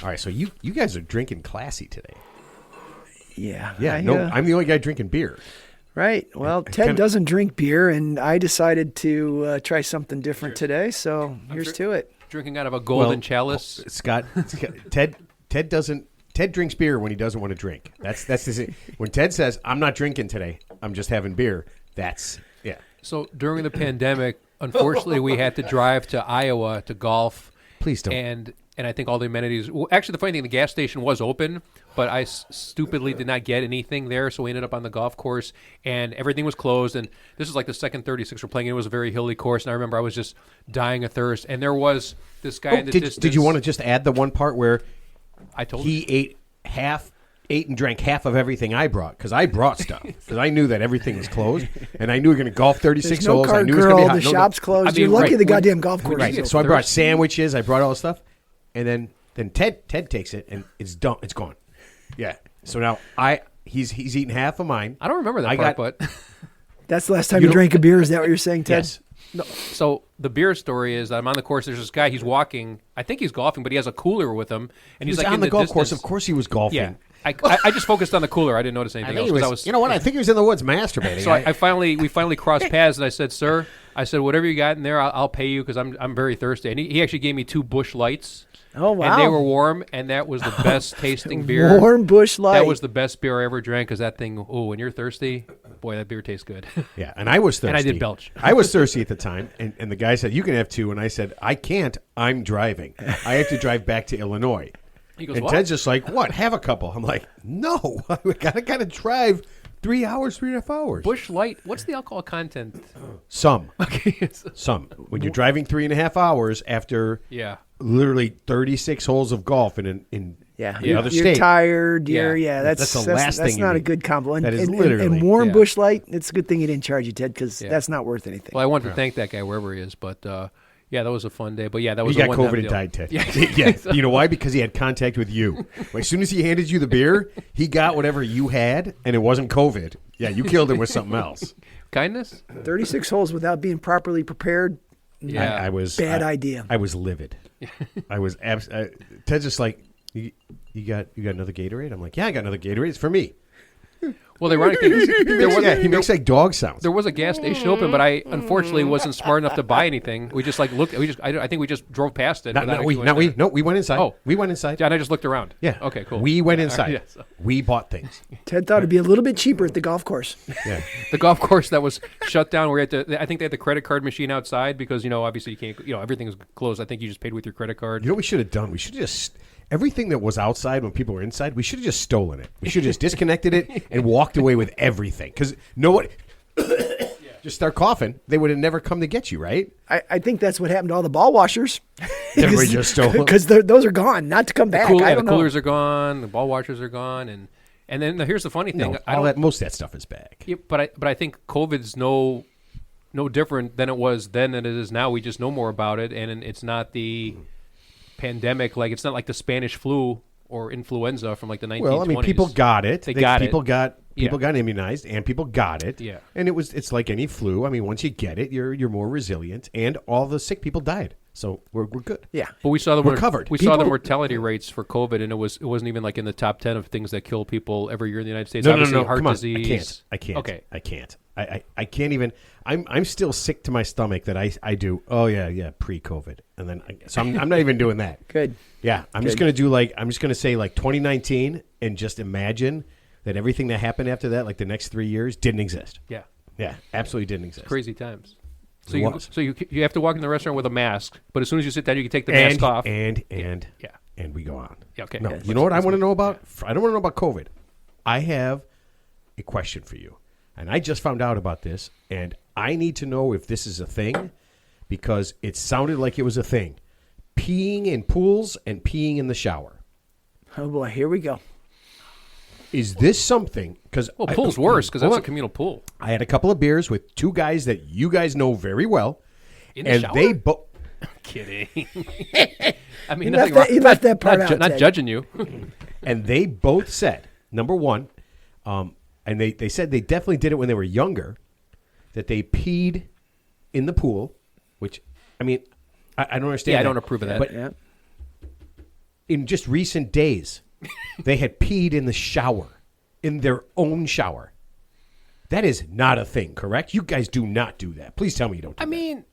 All right, so you guys are drinking classy today. Yeah. I'm the only guy drinking beer. Right. Well, Ted doesn't drink beer, and I decided to try something different today. So here's to it. Drinking out of a golden chalice. Scott, Ted drinks beer when he doesn't want to drink. That's his. When Ted says, "I'm not drinking today. I'm just having beer." That's yeah. So during the pandemic, unfortunately, we had to drive to Iowa to golf. Please don't. And I think all the amenities. Well, actually, the funny thing, the gas station was open, but I stupidly did not get anything there, so we ended up on the golf course, and everything was closed. And this is like the second 36 we're playing. It was a very hilly course, and I remember I was just dying of thirst. And there was this guy in the distance. Did you want to just add the one part where I told he ate and drank half of everything I brought, because I brought stuff, because I knew that everything was closed, and I knew we were going to golf 36 holes. Cart I knew girl, it was going to be hot. the shop's closed. You're lucky the goddamn golf course. Right. So I brought sandwiches. I brought all this stuff, and then Ted takes it, and it's done. It's gone. Yeah. So now he's eaten half of mine. I don't remember that part, but that's the last time you drank a beer. Is that what you're saying, Ted? Yes. No, so the beer story is I'm on the course. There's this guy. He's walking. I think he's golfing, but he has a cooler with him, and he's like on in the golf distance. course. Of course, he was golfing. Yeah. I just focused on the cooler. I didn't notice anything else. You know what? I think he was in the woods masturbating. So we finally crossed paths, and I said, "Sir," I said, "whatever you got in there, I'll pay you because I'm very thirsty." And he actually gave me 2 Busch Lights. Oh, wow. And they were warm, and that was the best tasting beer. Warm Busch Light. That was the best beer I ever drank, because that thing, when you're thirsty, boy, that beer tastes good. Yeah, and I was thirsty. And I did belch. I was thirsty at the time, and the guy said, "You can have 2," and I said, "I can't. I'm driving. I have to drive back to Illinois." He goes, and "What?" Ted's just like, "What? Have a couple." I'm like, "No, I gotta drive 3 hours, 3.5 hours." Busch Light, what's the alcohol content? Some. Okay. Some. When you're driving 3.5 hours after literally 36 holes of golf in another state. You're tired. That's the last thing. That's not a good compliment. That is literally. And warm Busch Light, it's a good thing he didn't charge you, Ted, because that's not worth anything. Well, I wanted to thank that guy wherever he is, but that was a fun day. But that was he got COVID and died, Ted. Yeah. You know why? Because he had contact with you. As soon as he handed you the beer, he got whatever you had, and it wasn't COVID. Yeah, you killed him with something else. Kindness? 36 holes without being properly prepared. Yeah, I was bad idea. I was livid. I was Ted's just like, you got another Gatorade? I'm like, yeah, I got another Gatorade. It's for me. Well, the ironic thing is, he makes like dog sounds. There was a gas station open, but I unfortunately wasn't smart enough to buy anything. We just looked. I think we just drove past it. We went inside. Oh, we went inside. Yeah, and I just looked around. Yeah. Okay, cool. We went inside. Yeah, so. We bought things. Ted thought it'd be a little bit cheaper at the golf course. Yeah. The golf course that was shut down. I think they had the credit card machine outside because obviously you can't. Everything was closed. I think you just paid with your credit card. You know what we should have done? We should have just. Everything that was outside when people were inside, we should have just stolen it. We should have just disconnected it and walked away with everything. Because nobody just start coughing, they would have never come to get you, right? I think that's what happened to all the ball washers. Everybody just stole them. Because those are gone, not to come back. The coolers are gone, the ball washers are gone, and then here's the funny thing. Most of that stuff is back. Yeah, but I think COVID's no different than it was then than it is now. We just know more about it, and it's not the pandemic, it's not like the Spanish flu or influenza from like the 1920s. Well, I mean, people got it. People got immunized, and people got it. Yeah, and it's like any flu. I mean, once you get it, you're more resilient, and all the sick people died, so we're good. Yeah, but we saw we're covered. We saw the mortality rates for COVID, and it wasn't even like in the top 10 of things that kill people every year in the United States. No, heart come on. disease. I can't. Okay, I can't. I can't even. I'm still sick to my stomach that I do. Oh yeah, pre-COVID, and then so I'm not even doing that. Good. Yeah, I'm just gonna do I'm just gonna say 2019, and just imagine that everything that happened after that, the next 3 years, didn't exist. Yeah, absolutely didn't exist. Crazy times. So you have to walk in the restaurant with a mask, but as soon as you sit down, you can take the mask off. And we go on. Yeah, okay. No, you know what I want to know about? I don't want to know about COVID. I have a question for you. And I just found out about this, and I need to know if this is a thing, because it sounded like it was a thing. Peeing in pools and peeing in the shower. Oh, boy, here we go. Is this something? Pool's worse because that's a communal pool. I had a couple of beers with 2 guys that you guys know very well. In the shower? They both... Kidding. I mean, you left that part out. Not judging you. And they both said, number one... and they said they definitely did it when they were younger, that they peed in the pool, which, I mean, I don't understand. I don't approve of that. But in just recent days, they had peed in the shower, in their own shower. That is not a thing, correct? You guys do not do that. Please tell me you don't do that. I mean,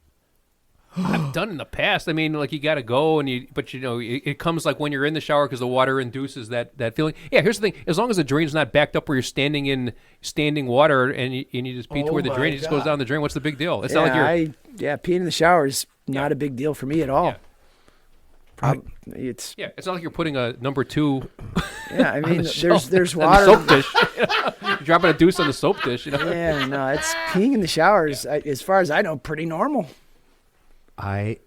I've done in the past. I mean, like you got to go, but it comes like when you're in the shower because the water induces that feeling. Yeah, here's the thing: as long as the drain's not backed up where you're standing in standing water and you just pee toward the drain, it just goes down the drain. What's the big deal? It's not like you're peeing in the shower is not a big deal for me at all. Yeah. It's it's not like you're putting a number 2. Yeah, I mean, there's on water. The soap dish. You're dropping a deuce on the soap dish. Yeah, no, it's peeing in the showers. As far as I know, pretty normal. I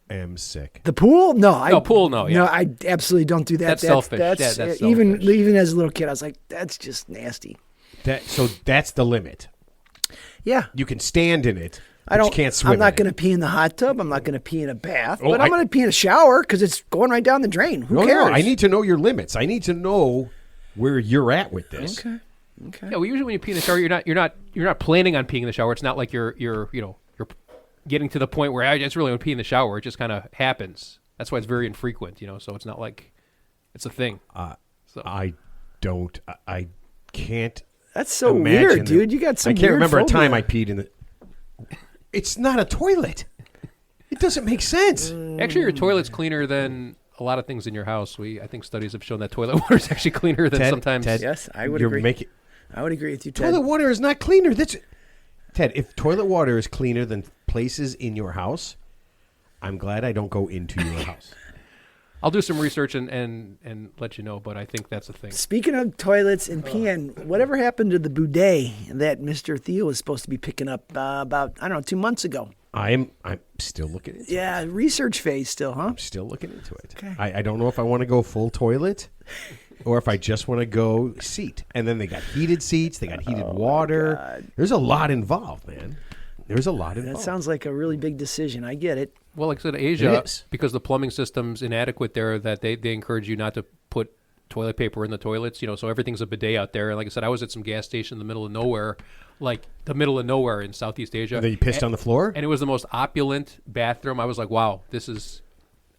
am sick. The pool? No, pool. No, yeah. No, I absolutely don't do that. That's selfish. That's selfish. Even as a little kid, I was like, that's just nasty. So that's the limit. Yeah, you can stand in it. You can't swim. I'm not going to pee in the hot tub. I'm not going to pee in a bath. But I'm going to pee in a shower because it's going right down the drain. Who cares? No, I need to know your limits. I need to know where you're at with this. Okay. Yeah. Well, usually when you pee in the shower, you're not planning on peeing in the shower. It's not like you're getting to the point where I just really want to pee in the shower. It just kind of happens. That's why it's very infrequent. So it's not like it's a thing. I can't. That's so weird, dude. You got some. I can't remember a time I peed in the. It's not a toilet. It doesn't make sense. Actually, your toilet's cleaner than a lot of things in your house. I think studies have shown that toilet water is actually cleaner than sometimes. Ted, yes, I would agree. I would agree with you, Ted. Toilet water is not cleaner. Ted, if toilet water is cleaner than places in your house, I'm glad I don't go into your house. I'll do some research and let you know, but I think that's a thing. Speaking of toilets and peeing, whatever happened to the bidet that Mr. Theo was supposed to be picking up about, 2 months ago? I'm still looking into it. Yeah, research phase still, huh? I'm still looking into it. Okay. I don't know if I want to go full toilet or if I just want to go seat. And then they got heated seats. They got heated water. There's a lot involved, man. There's a lot involved. That sounds like a really big decision. I get it. Well, like I said, Asia, because the plumbing system's inadequate there, that they encourage you not to put toilet paper in the toilets, so everything's a bidet out there. And like I said, I was at some gas station in the middle of nowhere, in Southeast Asia. And then you pissed on the floor? And it was the most opulent bathroom. I was like, wow,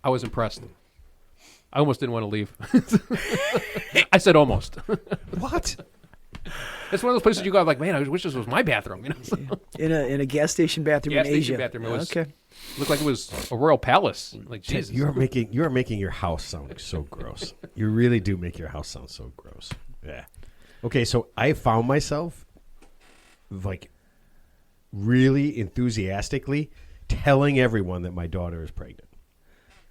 I was impressed. I almost didn't want to leave. I said almost. What? It's one of those places you go, like, man, I wish this was my bathroom. In a gas station bathroom in Asia. Bathroom. It was, looked like it was a royal palace. Like, Jesus. You are making your house sound so gross. You really do make your house sound so gross. Yeah. Okay, so I found myself really enthusiastically telling everyone that my daughter is pregnant.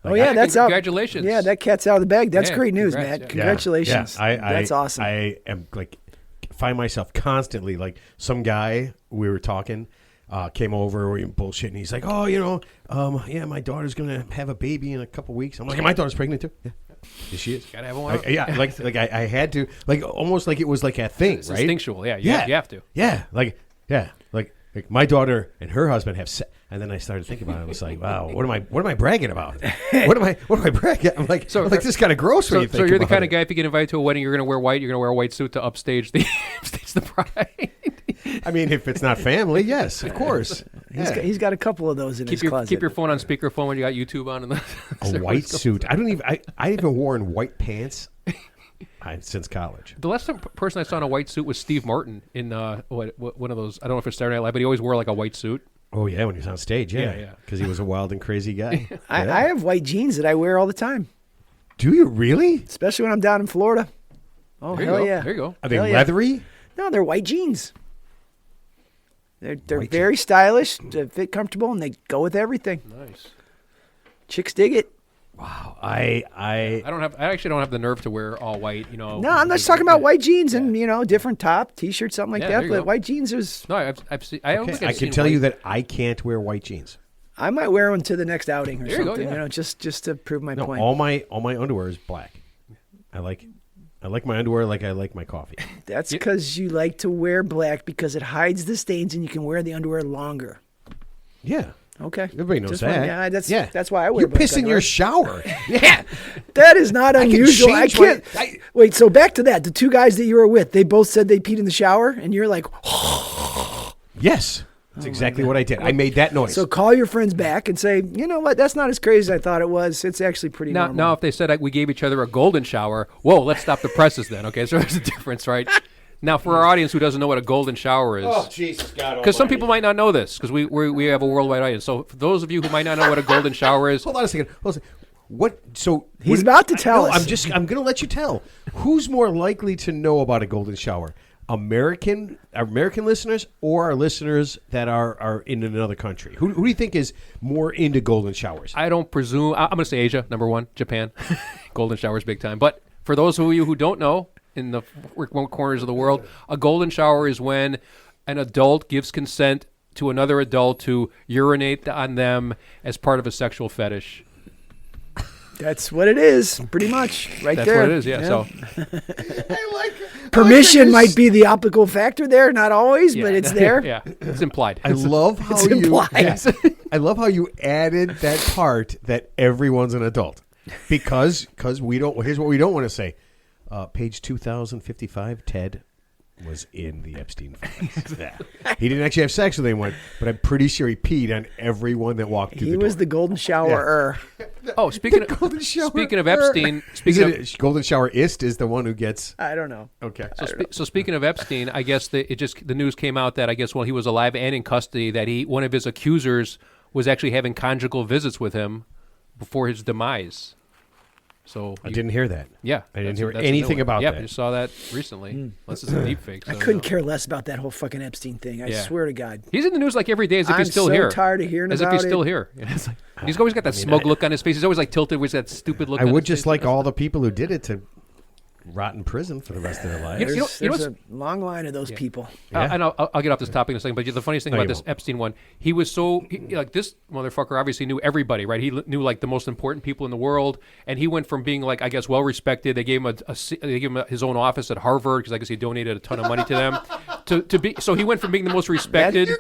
That's congratulations. Yeah, that cat's out of the bag. That's great news, congrats, Matt. Congratulations. Yeah. That's awesome. I am find myself constantly some guy we were talking came over, we were bullshitting. He's like, my daughter's gonna have a baby in a couple weeks. I'm like, my daughter's pregnant too. Yeah. Yes, she is. Gotta have one. I had to, almost like it was like a thing, it's right? Instinctual, yeah. You have to. Yeah, like my daughter and her husband have and then I started thinking about it. I was like, wow, what am I bragging about? What am I bragging? I'm like, this is kind of gross when you think about it. So you're the kind of guy, if you get invited to a wedding, you're going to wear white. You're going to wear a white suit to upstage the bride. I mean, if it's not family, yes, of course. He's got a couple of those in his closet. Keep your phone on speakerphone when you got YouTube on. A white suit. I haven't worn white pants since college. The last person I saw in a white suit was Steve Martin in one of those. I don't know if it's Saturday Night Live, but he always wore like a white suit. Oh yeah, when he was on stage, yeah, because he was a wild and crazy guy. I have white jeans that I wear all the time. Do you really? Especially when I'm down in Florida. Oh hell yeah! There you go. Are they leathery? No, they're white jeans. They're very stylish, fit comfortable, and they go with everything. Nice. Chicks dig it. Wow, I actually don't have the nerve to wear all white. No, I'm not talking about white jeans and different top, t-shirt, something like that. But white jeans is. No, I've seen. I can tell you that I can't wear white jeans. I might wear one to the next outing or something. Just to prove my point. All my underwear is black. I like my underwear like I like my coffee. That's because you like to wear black because it hides the stains and you can wear the underwear longer. Yeah. Okay. Everybody knows that. That's why I wear black. You piss in your shower. Yeah. That is not unusual. I can't. Wait, so back to that. The two guys that you were with, they both said they peed in the shower, and you're like, yes. That's exactly what I did. I made that noise. So call your friends back and say, you know what? That's not as crazy as I thought it was. It's actually pretty normal. Now, if they said we gave each other a golden shower, whoa, let's stop the presses then. Okay, so there's a difference, right? Now, for our audience who doesn't know what a golden shower is, oh, Jesus God! because some people might not know this, because we have a worldwide audience. So for those of you who might not know what a golden shower is, hold on a second. What? So He's about to tell us. I'm going to let you tell. Who's more likely to know about a golden shower? American listeners or our listeners that are in another country? Who do you think is more into golden showers? I don't presume. I'm going to say Asia, number one, Japan. Golden showers, big time. But for those of you who don't know, in the remote corners of the world, a golden shower is when an adult gives consent to another adult to urinate on them as part of a sexual fetish. That's what it is, pretty much, right That's there. what it is, yeah. So I like Permission might be the optical factor there, not always, but it's there. Yeah, it's implied. I love how It's implied. I love how you added that part that everyone's an adult because we don't. Here's what we don't want to say. Page 2055. Ted was in the Epstein files. Yeah. He didn't actually have sex with anyone, but I'm pretty sure he peed on everyone that walked through the door. He was the golden shower. Oh, speaking of golden shower. Speaking of Epstein, golden showerist is the one who gets. I don't know. Okay. So speaking of Epstein, I guess the news came out that I guess while he was alive and in custody, that one of his accusers was actually having conjugal visits with him before his demise. So I didn't hear that. Yeah, I didn't hear anything about that. Yeah, I just saw that recently. Unless it's a deep fake. So I couldn't care less about that whole fucking Epstein thing. I swear to God. He's in the news like every day as if he's still I'm here. so tired of hearing as about if he's it. still here. It's like, he's always got that smug look on his face. He's always like tilted with that stupid look. I on would his just face. like all the people who did it to rot in prison for the rest of their lives. There's a long line of those people. And I'll get off this topic in a second, but the funniest thing about this Epstein one, he was like this motherfucker obviously knew everybody, right? He knew like the most important people in the world, and he went from being like, I guess, well respected. They gave him his own office at Harvard because I guess he donated a ton of money to them. So he went from being the most respected. You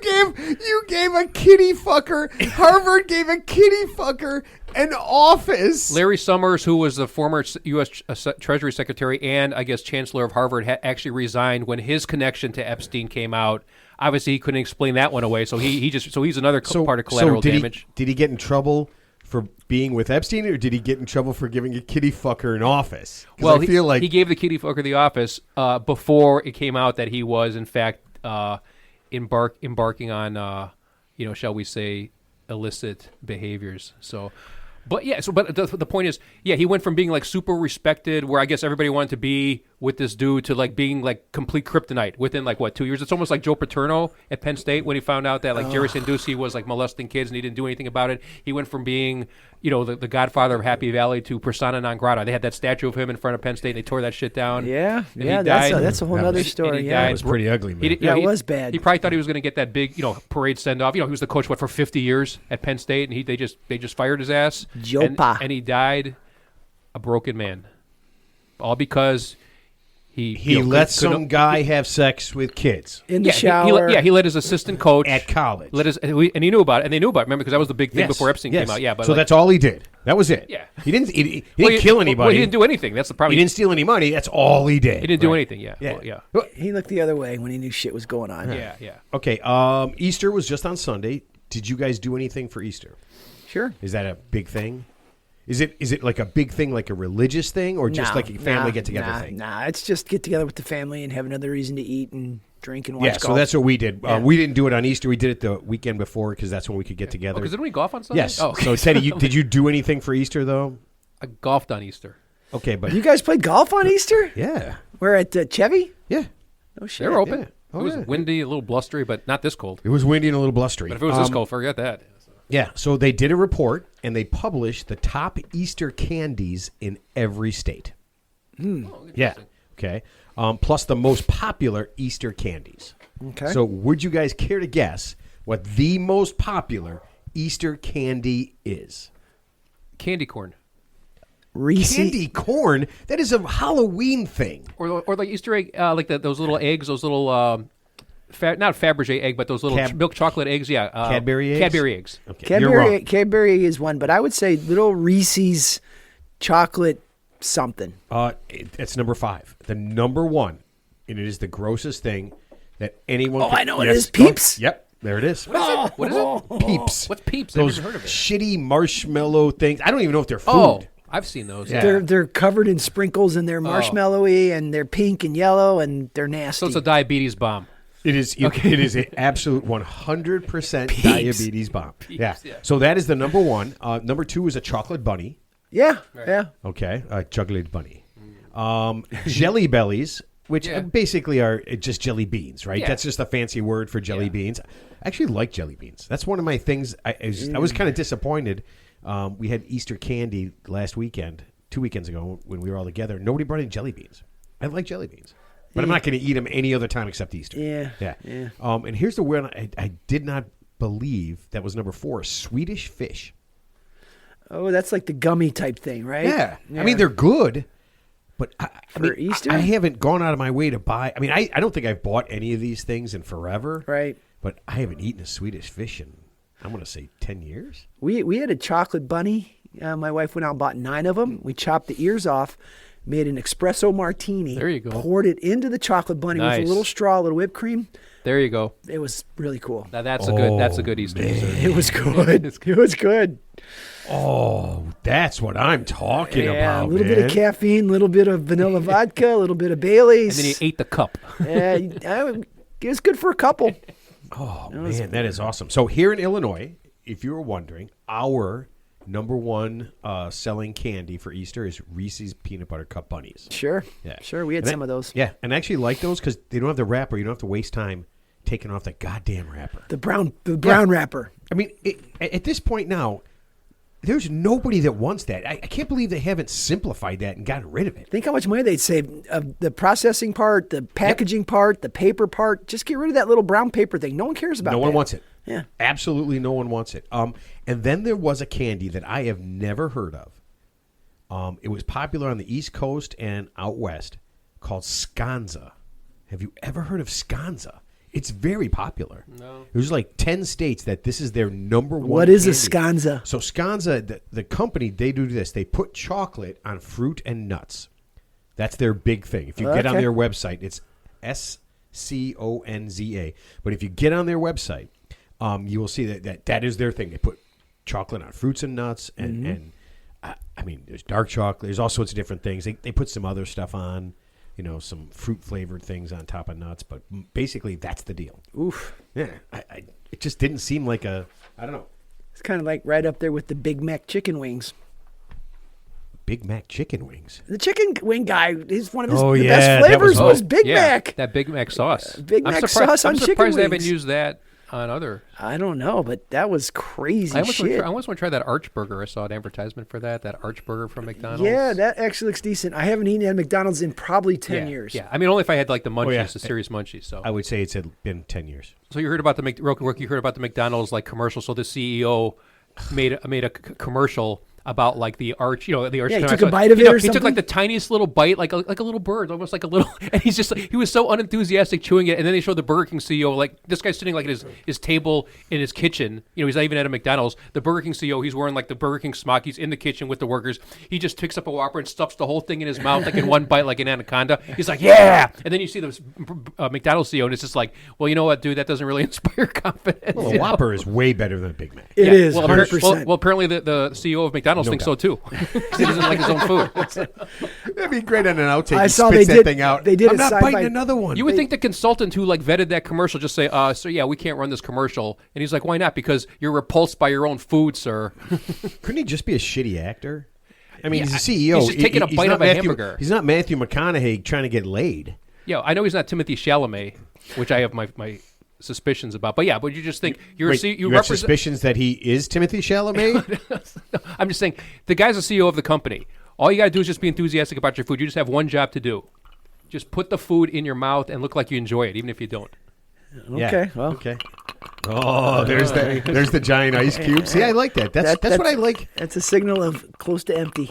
gave a kitty fucker. Harvard gave a kitty fucker an office. Larry Summers, who was the former U.S. Treasury Secretary and I guess Chancellor of Harvard, actually resigned when his connection to Epstein came out. Obviously, he couldn't explain that one away, so he's another part of collateral damage. Did he get in trouble for being with Epstein, or did he get in trouble for giving a kitty fucker an office? Well, I feel like he gave the kitty fucker the office before it came out that he was in fact embarking on shall we say illicit behaviors. So. But the point is, he went from being like super respected, where I guess everybody wanted to be with this dude, to like being like complete kryptonite within like 2 years. It's almost like Joe Paterno at Penn State when he found out that like Jerry Sandusky was like molesting kids and he didn't do anything about it. He went from being the godfather of Happy Valley to persona non grata. They had that statue of him in front of Penn State and they tore that shit down. Yeah, and he died. That's a whole other story. Yeah, it was pretty ugly, man. It was bad. He probably thought he was going to get that big parade send off. He was the coach for 50 years at Penn State, and they just fired his ass. Jopa. And he died a broken man, all because he let some guy have sex with kids in the shower. He let his assistant coach at college. And he knew about it, and they knew about it. Remember, because that was the big thing before Epstein came out. Yeah, but so that's all he did. That was it. Yeah, he didn't kill anybody. Well, he didn't do anything. That's the problem. He didn't steal any money. That's all he did. He didn't do anything. Yeah. Yeah. Well, he looked the other way when he knew shit was going on. Yeah. Okay. Easter was just on Sunday. Did you guys do anything for Easter? Sure. Is that a big thing? Is it like a big thing, like a religious thing, or just like a family get-together thing? Nah, it's just get together with the family and have another reason to eat and drink and watch golf. So that's what we did. We didn't do it on Easter. We did it the weekend before because that's when we could get together. Because didn't we golf on Sunday? Yes. Oh, so Teddy, did you do anything for Easter, though? I golfed on Easter. Okay, but... You guys played golf on Easter? Yeah. We're at Chevy? Yeah. No shit. They were open. Yeah. It was windy, a little blustery, but not this cold. It was windy and a little blustery. But if it was this cold, forget that. Yeah, so they did a report, and they published the top Easter candies in every state. Yeah, okay. Plus the most popular Easter candies. Okay. So would you guys care to guess what the most popular Easter candy is? Candy corn. Reese. Candy corn? That is a Halloween thing. Or like Easter egg, like those little eggs, those little... not Fabergé egg, but those little milk chocolate eggs. Yeah, Cadbury eggs. Cadbury eggs. Okay. Cadbury is one, but I would say little Reese's chocolate something. It's number 5. The number 1, and it is the grossest thing that anyone. I know it is. Peeps. Yep. There it is. What is it? Peeps. What's Peeps? I've Those never heard of it. shitty marshmallow things. I don't even know if they're food. Oh, I've seen those. Yeah. They're covered in sprinkles and they're marshmallowy and they're pink and yellow and they're nasty. So it's a diabetes bomb. It is. It is an absolute 100% diabetes bomb. Yeah. So that is the number one. Number two is a chocolate bunny. yeah, yeah. Okay, chocolate bunny. Jelly bellies, which basically are just jelly beans, right? Yeah. That's just a fancy word for jelly beans. I actually like jelly beans. That's one of my things. I was kind of disappointed. We had Easter candy last weekend, 2 weekends ago, when we were all together. Nobody brought in jelly beans. I like jelly beans. But I'm not going to eat them any other time except Easter. Yeah. And here's the weird. I did not believe that was number 4. Swedish fish. Oh, that's like the gummy type thing, right? Yeah. I mean, they're good, but For Easter? I haven't gone out of my way to buy. I mean, I don't think I've bought any of these things in forever. Right. But I haven't eaten a Swedish fish in, I'm going to say, 10 years. We had a chocolate bunny. My wife went out and bought 9 of them. We chopped the ears off, made an espresso martini. There you go. Poured it into the chocolate bunny with Nice. a little straw, a little whipped cream. There you go. It was really cool. Now that's a good Easter dessert. It was good. It was good. Oh, that's what I'm talking about, a little man. bit of caffeine, a little bit of vanilla vodka, a little bit of Bailey's. And then you ate the cup. It was good for a couple. Oh, man, that is awesome. So here in Illinois, if you were wondering, our number one selling candy for Easter is Reese's Peanut Butter Cup Bunnies. Sure. Yeah. Sure. We had some of those. Yeah, and I actually like those because they don't have the wrapper. You don't have to waste time taking off the goddamn wrapper. The brown wrapper. I mean, at this point now, there's nobody that wants that. I can't believe they haven't simplified that and gotten rid of it. Think how much money they'd save. The processing part, the packaging part, the paper part. Just get rid of that little brown paper thing. No one cares about that. No one wants it. Yeah. Absolutely no one wants it. And then there was a candy that I have never heard of. It was popular on the East Coast and out west called Sconza. Have you ever heard of Sconza? It's very popular. No. There's like 10 states that this is their number one What is a candy. Sconza? So Sconza, the company, they do this. They put chocolate on fruit and nuts. That's their big thing. If you get on Okay. their website, it's Sconza. But if you get on their website, you will see that is their thing. They put chocolate on fruits and nuts, and I mean, there's dark chocolate. There's all sorts of different things. They put some other stuff on, some fruit flavored things on top of nuts. But basically, that's the deal. Oof. Yeah, it just didn't seem like I don't know. It's kind of like right up there with the Big Mac chicken wings. Big Mac chicken wings. The chicken wing guy, is one of his Oh, the yeah, best that flavors was- was Big Yeah, Mac. that Big Mac sauce. Big Mac surprised, sauce on I'm chicken surprised they haven't wings. used that on other. I don't know, but that was crazy I almost shit. want to try that Arch Burger. I saw an advertisement for that Arch Burger from McDonald's. Yeah, that actually looks decent. I haven't eaten at McDonald's in probably 10 yeah, years. Yeah, I mean, only if I had like the munchies, yeah. the serious munchies. So I would say it's been 10 years. So you heard about real quick. You heard about the McDonald's like commercial. So the CEO made a commercial about like the arch, the arch. Yeah, he I took a saw- bite of he it or He took something? like the tiniest little bite, like a little bird, almost like a little. And he's just he was so unenthusiastic chewing it. And then they showed the Burger King CEO, like this guy's sitting like at his table in his kitchen. He's not even at a McDonald's. The Burger King CEO, he's wearing like the Burger King smock. He's in the kitchen with the workers. He just picks up a Whopper and stuffs the whole thing in his mouth like in one bite, like an anaconda. He's like, yeah. And then you see the McDonald's CEO, and it's just like, well, you know what, dude, that doesn't really inspire confidence. Well, a Whopper is way better than a Big Mac. It Yeah, is, well, 100%. Well, apparently the CEO of McDonald's No thinks doubt. so too. He doesn't like his own food. That'd be great on an outtake. I He saw spits they that did- thing out. they did I'm a not side by- biting another one. You would think the consultant who like vetted that commercial just say, so yeah, we can't run this commercial. And he's like, why not? Because you're repulsed by your own food, sir. Couldn't he just be a shitty actor? I mean, Yeah, he's a CEO. he's just taking a He's bite not of a Matthew- hamburger. He's not Matthew McConaughey trying to get laid. Yeah, I know he's not Timothy Chalamet, which I have my suspicions about. But yeah, but you just think you're Wait, you you have represent. suspicions that he is Timothy Chalamet? I'm just saying the guy's the CEO of the company. All you got to do is just be enthusiastic about your food. You just have one job to do. Just put the food in your mouth and look like you enjoy it, even if you don't. Okay, well. Okay. Oh, there's the giant ice cube. See, I like that. That's what I like. That's a signal of close to empty.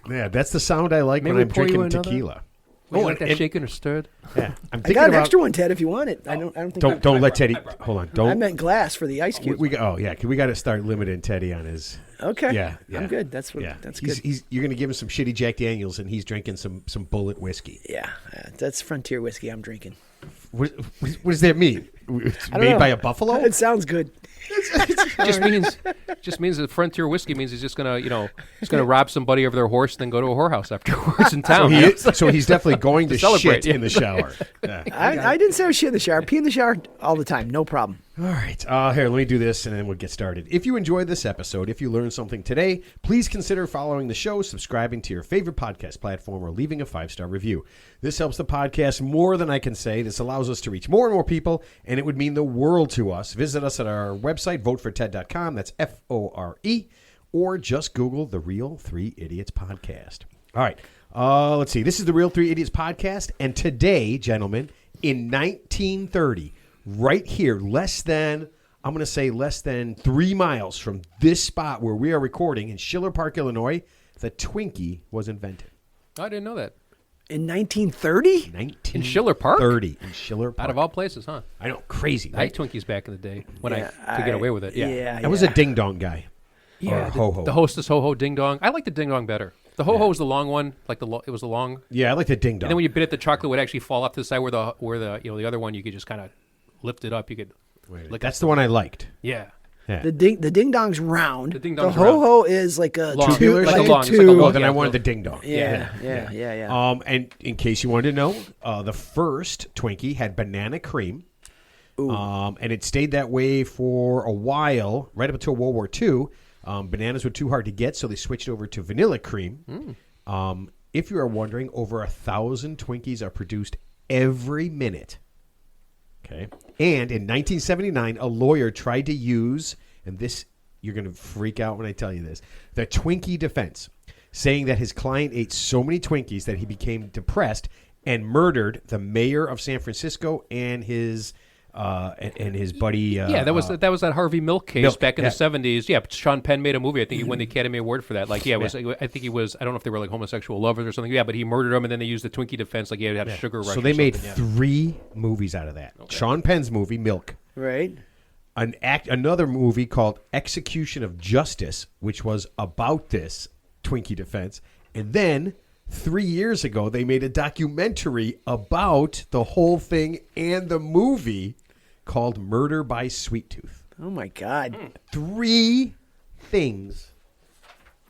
Yeah, that's the sound I like Maybe when I'm we'll pour you drinking another? tequila. Would you like that shaken or stirred? Yeah, I'm I thinking got an about. extra one, Ted, if you want it. I don't think Don't let Teddy. Hold on. I Don't. meant glass for the ice cube. We got to start limiting Teddy on his. Okay. Yeah, I'm good. That's good. You're going to give him some shitty Jack Daniels, and he's drinking some bullet whiskey. Yeah, that's Frontier whiskey I'm drinking. What does that mean? It's I don't made know. by a buffalo? It sounds good. just means that Frontier whiskey means he's just gonna, he's gonna rob somebody of their horse, then go to a whorehouse afterwards in town. So he's definitely going to celebrate, shit in the shower. Yeah. I didn't say I was shit in the shower. Pee in the shower all the time. No problem. All right. Here, let me do this, and then we'll get started. If you enjoyed this episode, if you learned something today, please consider following the show, subscribing to your favorite podcast platform, or leaving a 5-star review. This helps the podcast more than I can say. This allows us to reach more and more people, and it would mean the world to us. Visit us at our website, voteforted.com. That's FORE, or just Google The Real 3 Idiots Podcast. All right. Let's see. This is The Real 3 Idiots Podcast, and today, gentlemen, in 1930, right here, less than 3 miles from this spot where we are recording in Schiller Park, Illinois, the Twinkie was invented. I didn't know that. In 1930? In Schiller Park? 30 in Schiller Park. Out of all places, huh? I know, crazy, I right? had Twinkies back in the day when I could get away with it. Yeah. I was a ding-dong guy. Yeah, or ho-ho. the Hostess Ho-Ho Ding Dong. I like the Ding Dong better. The Ho-Ho was the long one, it was the long. Yeah, I like the ding-dong. And then when you bit it, the chocolate would actually fall off to the side where the other one you could just kind of lift it up. You could lick That's the one I liked. Yeah. Yeah. The ding dong's round. The ding dong's ho ho is like a Long. tube, Like like a long- a it's like a tube. long- Oh, then yeah, I wanted the- the ding-dong. Yeah. And in case you wanted to know, the first Twinkie had banana cream. And it stayed that way for a while, right up until World War II. Bananas were too hard to get, so they switched over to vanilla cream. If you are wondering, over 1,000 Twinkies are produced every minute. Okay. And in 1979, a lawyer tried to use, and this, you're going to freak out when I tell you this, the Twinkie defense, saying that his client ate so many Twinkies that he became depressed and murdered the mayor of San Francisco and his buddy. Yeah, that was that Harvey Milk case Milk, back in yeah. the 70s. Yeah, Sean Penn made a movie. I think he won the Academy Award for that. Like, I think he was. I don't know if they were like homosexual lovers or something. Yeah, but he murdered him, and then they used the Twinkie defense. Like, he had a sugar rush. So or they made something, 3 movies out of that. Okay. Sean Penn's movie, Milk. Right. Another movie called Execution of Justice, which was about this Twinkie defense. And then 3 years ago, they made a documentary about the whole thing and the movie called Murder by Sweet Tooth. Oh, my God. 3 things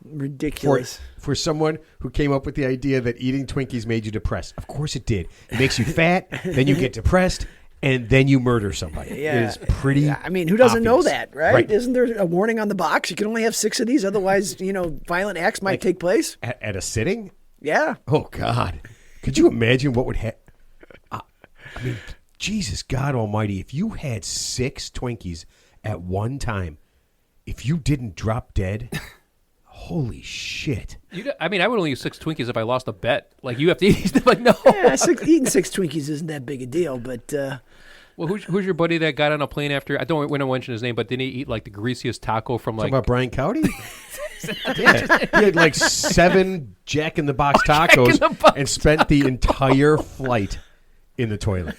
Ridiculous. for someone who came up with the idea that eating Twinkies made you depressed. Of course it did. It makes you fat, then you get depressed, and then you murder somebody. Yeah. It is pretty I mean, who doesn't know obvious. that, right? Isn't there a warning on the box? You can only have 6 of these, otherwise, violent acts might take place. At a sitting? Yeah. Oh, God. Could you imagine what would happen? I mean, Jesus God Almighty, if you had 6 Twinkies at one time, if you didn't drop dead, holy shit. I would only use 6 Twinkies if I lost a bet. Like, you have to eat them. Like, no. Yeah, eating 6 Twinkies isn't that big a deal, but Well, who's your buddy that got on a plane after? I don't want to mention his name, but didn't he eat like the greasiest taco from like? Talking about Brian Cowdy? Yeah. He had like 7 Jack in the Box tacos and spent the entire flight in the toilet.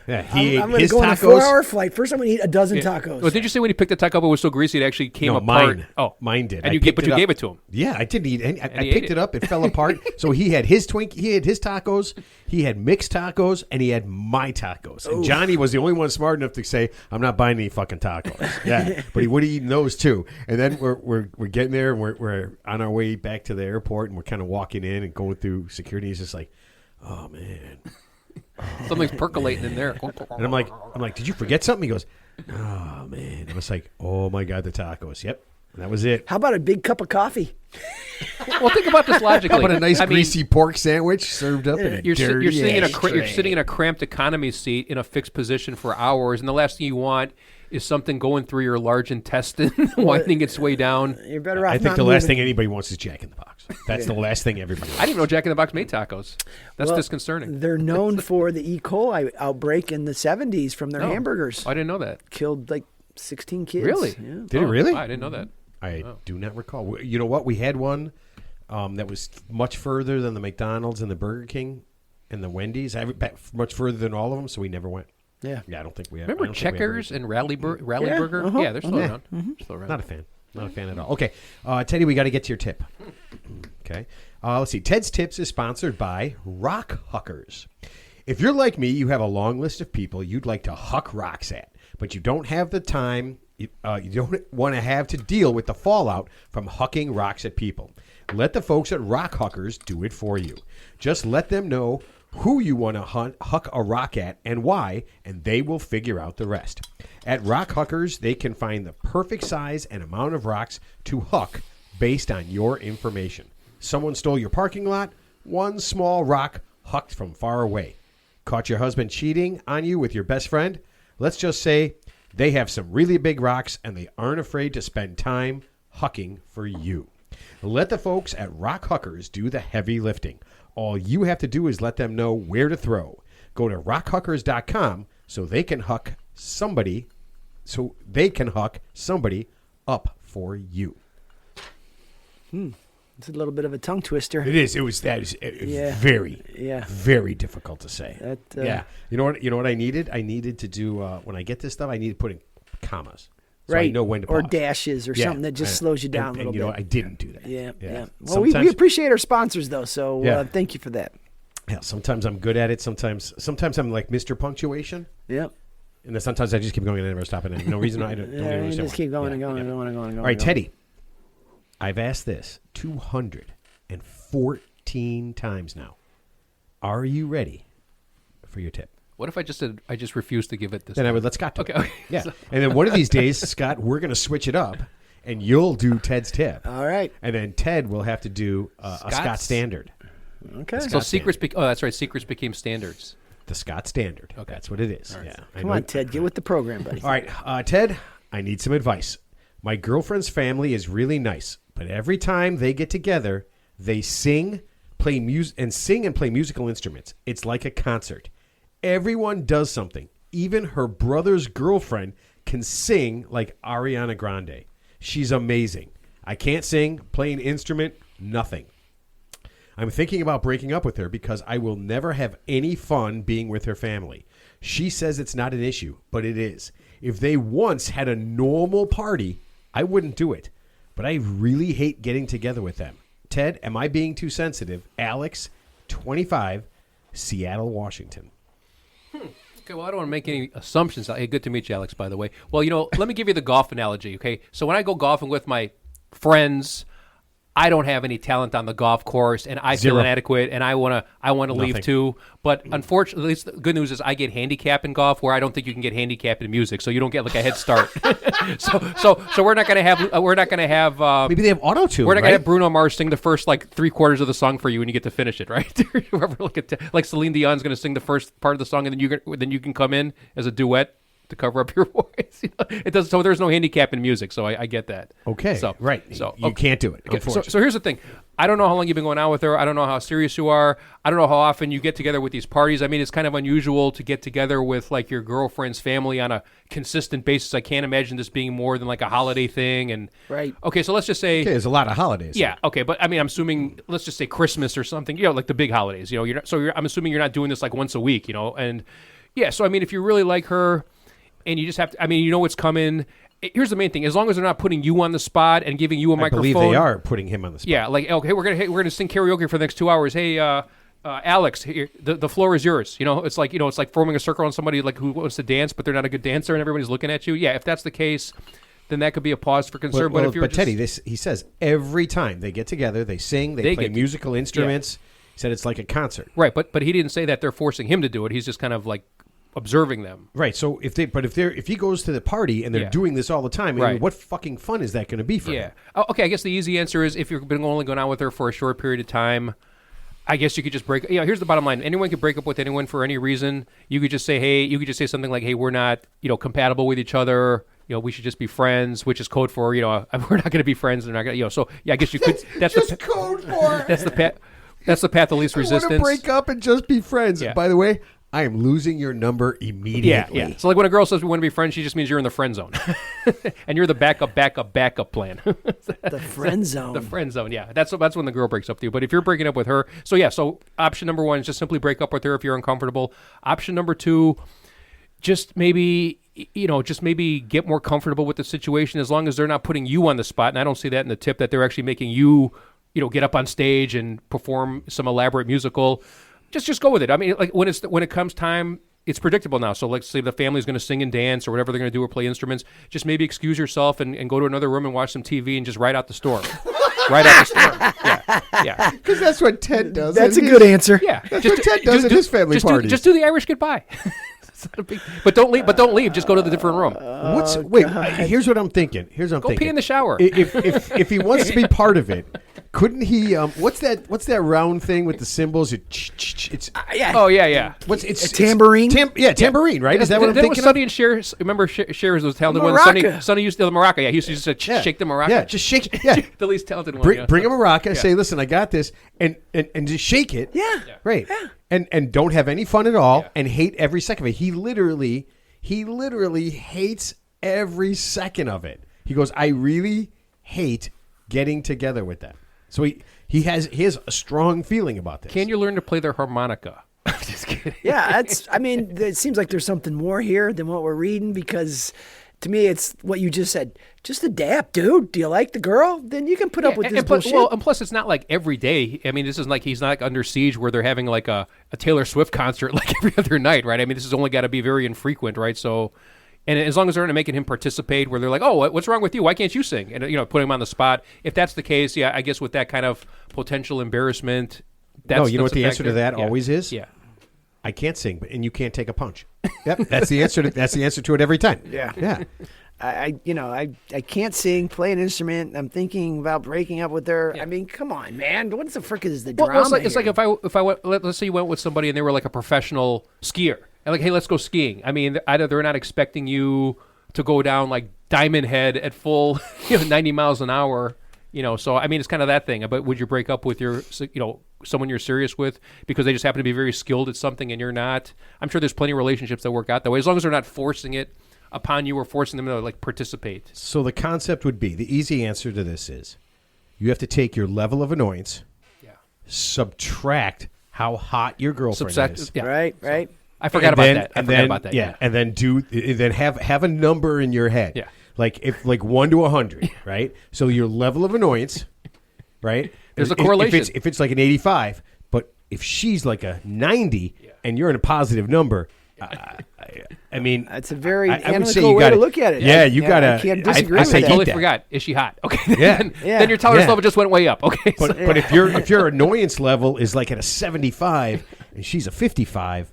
Yeah, he I'm ate going to his go on a tacos. 4-hour flight. First, I'm going to eat a dozen tacos. Well, did you say when he picked the taco up, it was so greasy it actually came No, apart? mine. Oh, Mine did. And I you picked gave up. it to him. Yeah, I didn't eat any. I he picked ate it up. It fell apart. So he had his Twinkie. He had his tacos. He had mixed tacos, and he had my tacos. And Johnny was the only one smart enough to say, "I'm not buying any fucking tacos." Yeah, but he would have eaten those too. And then we're getting there, and we're on our way back to the airport, and we're kind of walking in and going through security. He's just like, "Oh man." Something's percolating in there. And I'm like, did you forget something? He goes, oh man. I was like, oh my God, the tacos. Yep. And that was it. How about a big cup of coffee? Well, think about this logically. How about a nice I mean, greasy pork sandwich served up in a You're dirty sitting in ashtray. you're sitting in a cramped economy seat in a fixed position for hours, and the last thing you want is something going through your large intestine, winding its way down. You're better off I think not the last moving. thing anybody wants is Jack in the Box. That's the last thing everybody I wants. didn't even know Jack in the Box made tacos. That's Well, disconcerting. They're known for the E. coli outbreak in the 70s from their No. hamburgers. I didn't know that. Killed like 16 kids. Really? Yeah. Did it really? I didn't know that. I do not recall. You know what? We had one that was much further than the McDonald's and the Burger King and the Wendy's. Much further than all of them, so we never went. Yeah. Yeah, I don't think we have. Remember I don't think we ever Checkers and Rally Burger? uh-huh. Yeah, they're still around. Still around. Not a fan. Not a fan at all. Okay, Teddy, we got to get to your tip. Okay. Let's see. Ted's Tips is sponsored by Rock Huckers. If you're like me, you have a long list of people you'd like to huck rocks at, but you don't have the time, you don't want to have to deal with the fallout from hucking rocks at people. Let the folks at Rock Huckers do it for you. Just let them know who you want to huck a rock at and why, and they will figure out the rest. At Rock Huckers, they can find the perfect size and amount of rocks to huck based on your information. Someone stole your parking lot, one small rock hucked from far away. Caught your husband cheating on you with your best friend? Let's just say they have some really big rocks and they aren't afraid to spend time hucking for you. Let the folks at Rock Huckers do the heavy lifting. All you have to do is let them know where to throw. Go to rockhuckers.com so they can huck somebody up for you. It's a little bit of a tongue twister. It is. Very, very difficult to say. Yeah. You know what I needed? I needed to do when I get this stuff. I need to put in commas. So right. I know when to or pause. Dashes or something that just slows you down a little bit. I didn't do that. Yeah. Well, we appreciate our sponsors though, so thank you for that. Yeah. Sometimes I'm good at it. Sometimes I'm like Mr. Punctuation. Yep. And then sometimes I just keep going and never stop it. No reason I don't even just keep going and going and going and going. All right, Teddy. I've asked this 214 times now. Are you ready for your tip? What if I just said I just refuse to give it this Then time? I would let Scott do it. Okay. Yeah. And then one of these days, Scott, we're going to switch it up, and you'll do Ted's tip. All right. And then Ted will have to do a Scott standard. Okay. So secrets. That's right. Secrets became standards. The Scott standard. Okay. That's what it is. Right. Yeah. Come on, Ted. Get with the program, buddy. All right. Ted, I need some advice. My girlfriend's family is really nice, but every time they get together, they sing, play music, and play musical instruments. It's like a concert. Everyone does something. Even her brother's girlfriend can sing like Ariana Grande. She's amazing. I can't sing, play an instrument, nothing. I'm thinking about breaking up with her because I will never have any fun being with her family. She says it's not an issue, but it is. If they once had a normal party, I wouldn't do it. But I really hate getting together with them. Ted, am I being too sensitive? Alex, 25, Seattle, Washington. Okay, well, I don't want to make any assumptions. Hey, good to meet you, Alex, by the way. Well, let me give you the golf analogy, okay? So when I go golfing with my friends, I don't have any talent on the golf course, and I feel inadequate, and I want to leave too. But unfortunately, at least the good news is I get handicap in golf, where I don't think you can get handicap in music, so you don't get like a head start. so we're not gonna have maybe they have auto tune. We're not gonna have Bruno Mars sing the first like 3/4 of the song for you, and you get to finish it, right? Like Celine Dion's gonna sing the first part of the song, and then you can come in as a duet to cover up your voice. It does. So there's no handicap in music. So I get that. Okay. So right. So you can't do it. Okay. So here's the thing. I don't know how long you've been going out with her. I don't know how serious you are. I don't know how often you get together with these parties. I mean, it's kind of unusual to get together with like your girlfriend's family on a consistent basis. I can't imagine this being more than like a holiday thing. And right. Okay. So let's just say there's a lot of holidays. Yeah. Okay. But I mean, I'm assuming let's just say Christmas or something. Like the big holidays. I'm assuming you're not doing this like once a week. And yeah. So I mean, if you really like her. And you just have to, what's coming. Here's the main thing. As long as they're not putting you on the spot and giving you a microphone. I believe they are putting him on the spot. Yeah, like, okay, we're gonna sing karaoke for the next 2 hours. Hey, Alex, here, the floor is yours. It's like forming a circle on somebody like who wants to dance, but they're not a good dancer and everybody's looking at you. Yeah, if that's the case, then that could be a pause for concern. But if you're Teddy, he says every time they get together, they sing, they play musical instruments. Yeah. He said it's like a concert. Right, but he didn't say that they're forcing him to do it. He's just kind of like observing them. Right. So if he goes to the party and they're doing this all the time, what fucking fun is that going to be for him? Oh, okay. I guess the easy answer is if you've been only going out with her for a short period of time, I guess you could just break. Here's the bottom line: anyone could break up with anyone for any reason. You could just say, hey, something like, hey, we're not, compatible with each other. We should just be friends, which is code for, we're not going to be friends. They're not going to, So yeah, I guess you could. That's just code for. That's the path. That's the path of least resistance. I want to break up and just be friends. Yeah. By the way, I am losing your number immediately. Yeah. So like when a girl says we want to be friends, she just means you're in the friend zone. And you're the backup plan. The friend zone. The friend zone, yeah. That's when the girl breaks up with you. But if you're breaking up with her, so option number 1 is just simply break up with her if you're uncomfortable. Option number 2, just maybe get more comfortable with the situation as long as they're not putting you on the spot. And I don't see that in the tip that they're actually making you, get up on stage and perform some elaborate musical. just go with it. I mean, like when it comes time, it's predictable now. So let's say the family's going to sing and dance or whatever they're going to do or play instruments. Just maybe excuse yourself and go to another room and watch some TV and just ride out the storm. Right out the storm. Yeah. Because that's what Ted does. That's a good answer. Yeah. That's what Ted does at his family party. Just do the Irish goodbye. But don't leave. But don't leave. Just go to the different room. Here's what I'm thinking. Go pee in the shower. If he wants to be part of it, couldn't he? What's that round thing with the cymbals? It's Oh yeah. What's it's a tambourine? Tambourine, right? Is that what I'm thinking? Sonny and Cher. Remember Cher's was talented one. Sonny used the maraca. Yeah, he used to just shake the maraca. Yeah, just shake. Yeah, the least talented one. Bring him a maraca. Say, listen, I got this, and just shake it. Yeah. Right. Yeah. And don't have any fun at all, and hate every second of it. He literally hates every second of it. He goes, I really hate getting together with them. So he has a strong feeling about this. Can you learn to play their harmonica? I'm just kidding. Yeah, it seems like there's something more here than what we're reading, because to me it's what you just said. Just adapt, dude. Do you like the girl? Then you can put up with this bullshit. And plus it's not like every day. I mean, this is like he's not like under siege where they're having like a Taylor Swift concert like every other night, right? I mean, this has only got to be very infrequent, right? So, and as long as they're not making him participate, where they're like, "Oh, what's wrong with you? Why can't you sing?" And put him on the spot. If that's the case, yeah, I guess with that kind of potential embarrassment, you know what the answer to that always is? Yeah, I can't sing, and you can't take a punch. Yep, that's the answer. That's the answer to it every time. Yeah. I can't sing, play an instrument. I'm thinking about breaking up with her. Yeah. I mean, come on, man. What the frick is the drama? It's like if I went, let's say you went with somebody and they were like a professional skier, and like, hey, let's go skiing. I mean, either they're not expecting you to go down like Diamond Head at full 90 miles an hour. So I mean, it's kind of that thing. But would you break up with your someone you're serious with because they just happen to be very skilled at something and you're not? I'm sure there's plenty of relationships that work out that way, as long as they're not forcing it upon you or forcing them to like participate. So the concept would be, the easy answer to this is, you have to take your level of annoyance, subtract how hot your girlfriend is. Yeah. Right. So, I forgot about that. Yeah, and then have a number in your head. Yeah. Like 1 to 100, right? So your level of annoyance, right? There's a correlation. If it's like an 85, but if she's like a 90 and you're in a positive number, I mean, that's a very analytical way to look at it. Yeah, you gotta. I can't disagree with that. I totally forgot. Is she hot? Okay. Yeah. Then your tolerance level just went way up. Okay. But if your annoyance level is like at a 75 and she's a 55.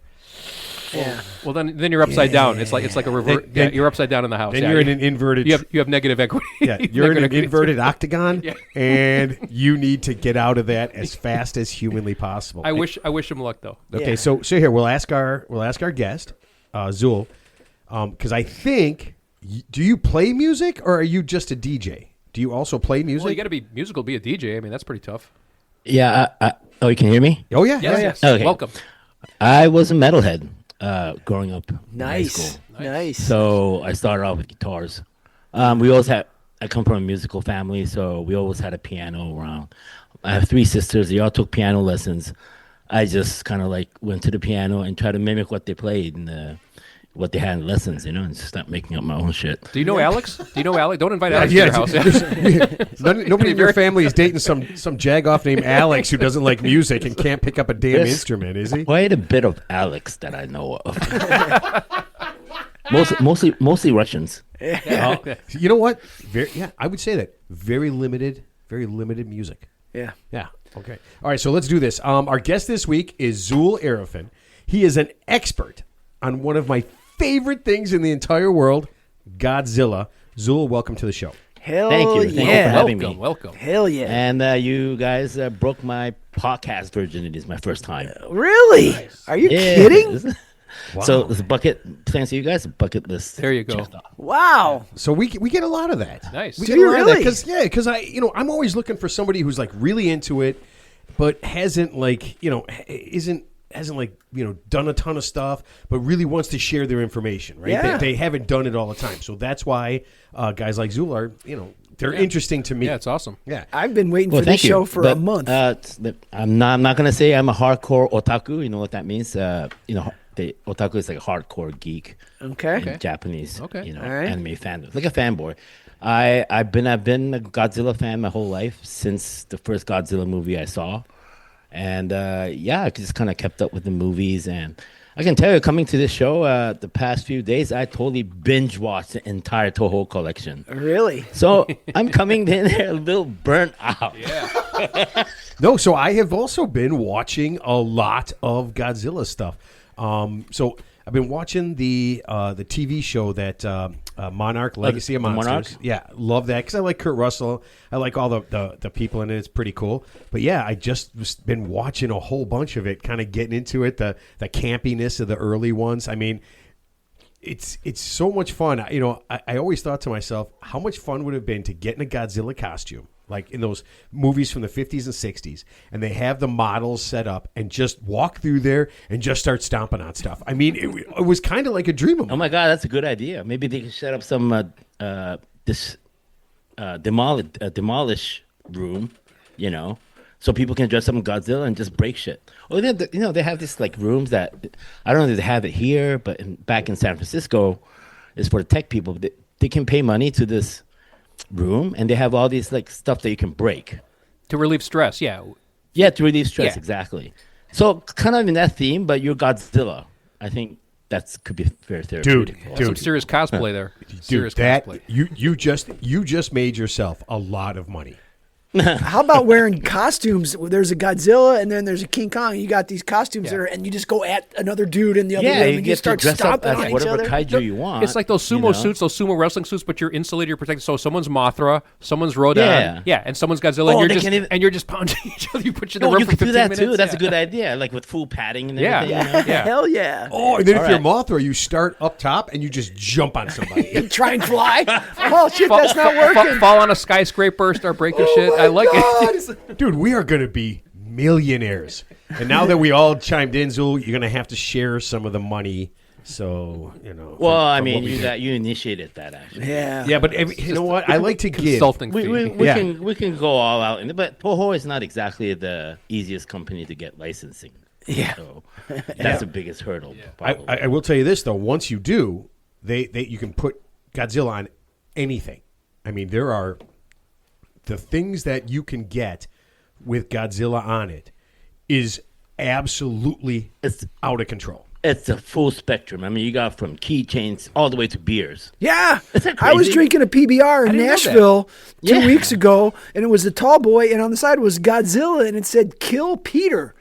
Yeah. Well, then you're upside down. It's like a revert. You're upside down in the house. Then you're in an inverted. You have negative equity. Yeah, you're in an inverted octagon, and you need to get out of that as fast as humanly possible. I wish him luck though. Okay, so here we'll ask our guest, Zul, because I think. Do you play music or are you just a DJ? Do you also play music? Well, you got to be musical, be a DJ. I mean, that's pretty tough. Yeah. You can hear me? Oh yeah. Yes. Okay. Welcome. I was a metalhead. Growing up in high Nice. school. Nice. So I started off with guitars. We always I come from a musical family, so we always had a piano around. I have 3 sisters. They all took piano lessons. I just kind of like went to the piano and tried to mimic what they played and what they had in lessons, and just start making up my own shit. Do you know Alex? Don't invite Alex to your house. Nobody in your family is dating some jagoff named Alex who doesn't like music and can't pick up a damn instrument, is he? Quite a bit of Alex that I know of. mostly Russians. You know what? I would say that very limited music. Yeah. Okay. All right. So let's do this. Our guest this week is Zul Arifin. He is an expert on one of my favorite things in the entire world, Godzilla. Zul, welcome to the show. Thank you for having me. Welcome. Hell yeah. And you guys broke my podcast virginity. It's my first time. Really? Nice. Are you kidding? Wow. So it's thanks to you guys, a bucket list. There you go. Wow. So we get a lot of that. Nice. Do you really? Because I'm always looking for somebody who's like really into it, but hasn't done a ton of stuff, but really wants to share their information, right? Yeah. They haven't done it all the time. So that's why guys like Zul are, they're interesting to me. Yeah, it's awesome. Yeah. I've been waiting for this show for a month. I'm not going to say I'm a hardcore otaku. You know what that means? The otaku is like a hardcore geek. Okay. Japanese, right. anime fan. Like a fanboy. I've been a Godzilla fan my whole life since the first Godzilla movie I saw. And yeah, I just kind of kept up with the movies. And I can tell you, coming to this show the past few days, I totally binge watched the entire Toho collection. Really? So I'm coming in there a little burnt out. Yeah. No, so I have also been watching a lot of Godzilla stuff. So I've been watching the TV show that Monarch Legacy of Monsters. Monarch? Yeah, love that because I like Kurt Russell. I like all the people in it. It's pretty cool. But yeah, I just been watching a whole bunch of it, kind of getting into it. The campiness of the early ones. I mean, it's so much fun. You know, I always thought to myself, how much fun would it have been to get in a Godzilla costume, like in those movies from the 50s and 60s, and they have the models set up and just walk through there and just start stomping on stuff. I mean, it was kind of like a dream of mine. Oh my God, that's a good idea. Maybe they could set up some demolish room, you know, so people can dress up in Godzilla and just break shit. Or they have this like rooms that I don't know if they have it here, but back in San Francisco, is for the tech people. They can pay money to this room, and they have all these like stuff that you can break To relieve stress, yeah. Yeah, to relieve stress, Yeah. exactly. So kind of in that theme, but you're Godzilla. I think could be very therapeutic. Dude. Some serious cosplay there. Dude, Serious that cosplay. you just made yourself a lot of money. How about wearing costumes? There's a Godzilla and then there's a King Kong. You got these costumes there, and you just go at another dude in the other Yeah, room you and get you to start dress up stomping on as each whatever other. kaiju you want. It's like those sumo you know? suits, those sumo wrestling suits, but you're insulated, you're protected. So someone's Mothra, someone's Rodan, Yeah. and someone's Godzilla, Oh, and they you're can even- and you're just pounding each other. You put you in the No, room you for could 15 do that minutes. too. That's a Yeah. good idea, like with full padding and Yeah. everything. You know? Yeah. Hell yeah. Oh, and then if All you're right. Mothra, you start up top and you just jump on somebody. Try and fly. Oh, shit, that's not working. Fall on a skyscraper, start breaking shit. I like it. Dude, we are going to be millionaires. And now that we all chimed in, Zul, you're going to have to share some of the money. So, you know. Well, I from mean, what we do. you initiated that actually. Yeah. Yeah, but you know what? I like to give. Consulting fee. We Yeah. can go all out in it, but Toho is not exactly the easiest company to get licensing. Yeah. So that's the biggest hurdle. Probably. I will tell you this though. Once you do, they you can put Godzilla on anything. I mean, there are the things that you can get with Godzilla on it is absolutely It's- out of control. It's a full spectrum. I mean, you got from keychains all the way to beers. Yeah. Is that I was crazy? drinking a PBR in didn't know that. Nashville 2 Yeah. weeks ago, and it was the tall boy, and on the side was Godzilla, and it said, "Kill Peter."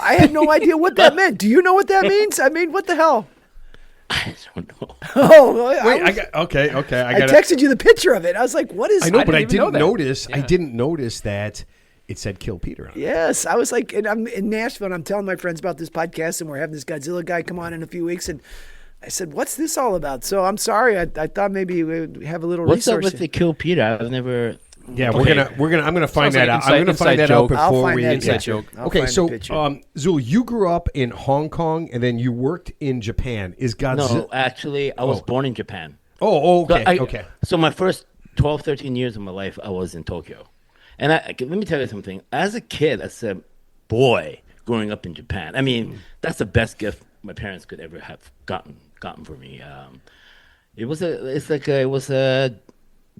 I had no idea what that meant. Do you know what that means? I mean, what the hell? I don't know. Oh, Wait, I I got. texted you the picture of it. I was like, what is I know, I but I didn't even know didn't that. notice. I Yeah. didn't notice that it said "Kill Peter" on it. Yes, I was like, and I'm in Nashville, and I'm telling my friends about this podcast, and we're having this Godzilla guy come on in a few weeks, and I said, "What's this all about?" So I'm sorry, I thought maybe we'd have a little What's up resource. with the Kill Peter? I've never. Yeah, Okay. I'm gonna find Sounds like that out. inside- I'm gonna find inside that joke. out I'll before find we. that inside yeah. joke. I'll Okay, find the so picture. Zul, you grew up in Hong Kong and then you worked in Japan. Is Godzilla? No, actually, I was born in Japan. Oh, okay, So okay. So my first 12, 13 years of my life, I was in Tokyo. And let me tell you something. As a kid, as a boy growing up in Japan, I mean, that's the best gift my parents could ever have gotten for me. It was a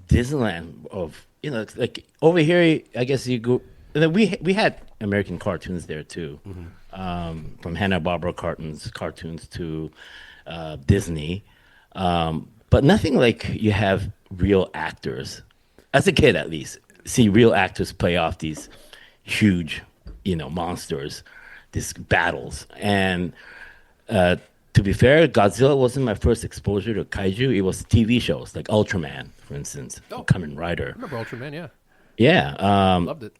Disneyland of, you know, like over here, I guess you go. And then we had American cartoons there too, from Hanna-Barbera cartoons to Disney. But nothing like you have real actors, as a kid at least, see real actors play off these huge, you know, monsters, these battles. And to be fair, Godzilla wasn't my first exposure to kaiju. It was TV shows like Ultraman, for instance, Kamen Rider. Remember Ultraman? Yeah, Yeah. loved it.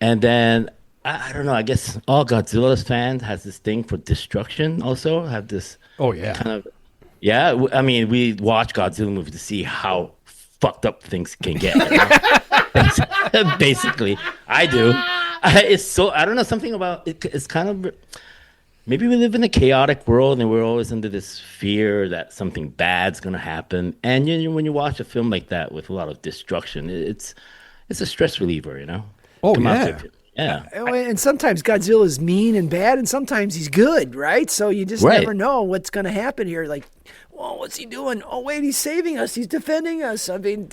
And then I don't know. I guess all Godzilla's fans has this thing for destruction. Also, have this. Oh, yeah. Kind of. Yeah, I mean, we watch Godzilla movies to see how fucked up things can get. You know? Basically, I do. It's so I don't know, something about it. It's kind of maybe we live in a chaotic world and we're always under this fear that something bad's gonna happen. And when you watch a film like that with a lot of destruction, it's a stress reliever. You know. Oh, Come out yeah. to it. Yeah. And sometimes Godzilla's mean and bad, and sometimes he's good, right? So you just Right. never know what's going to happen here. Like, well, what's he doing? Oh, wait, he's saving us. He's defending us. I mean,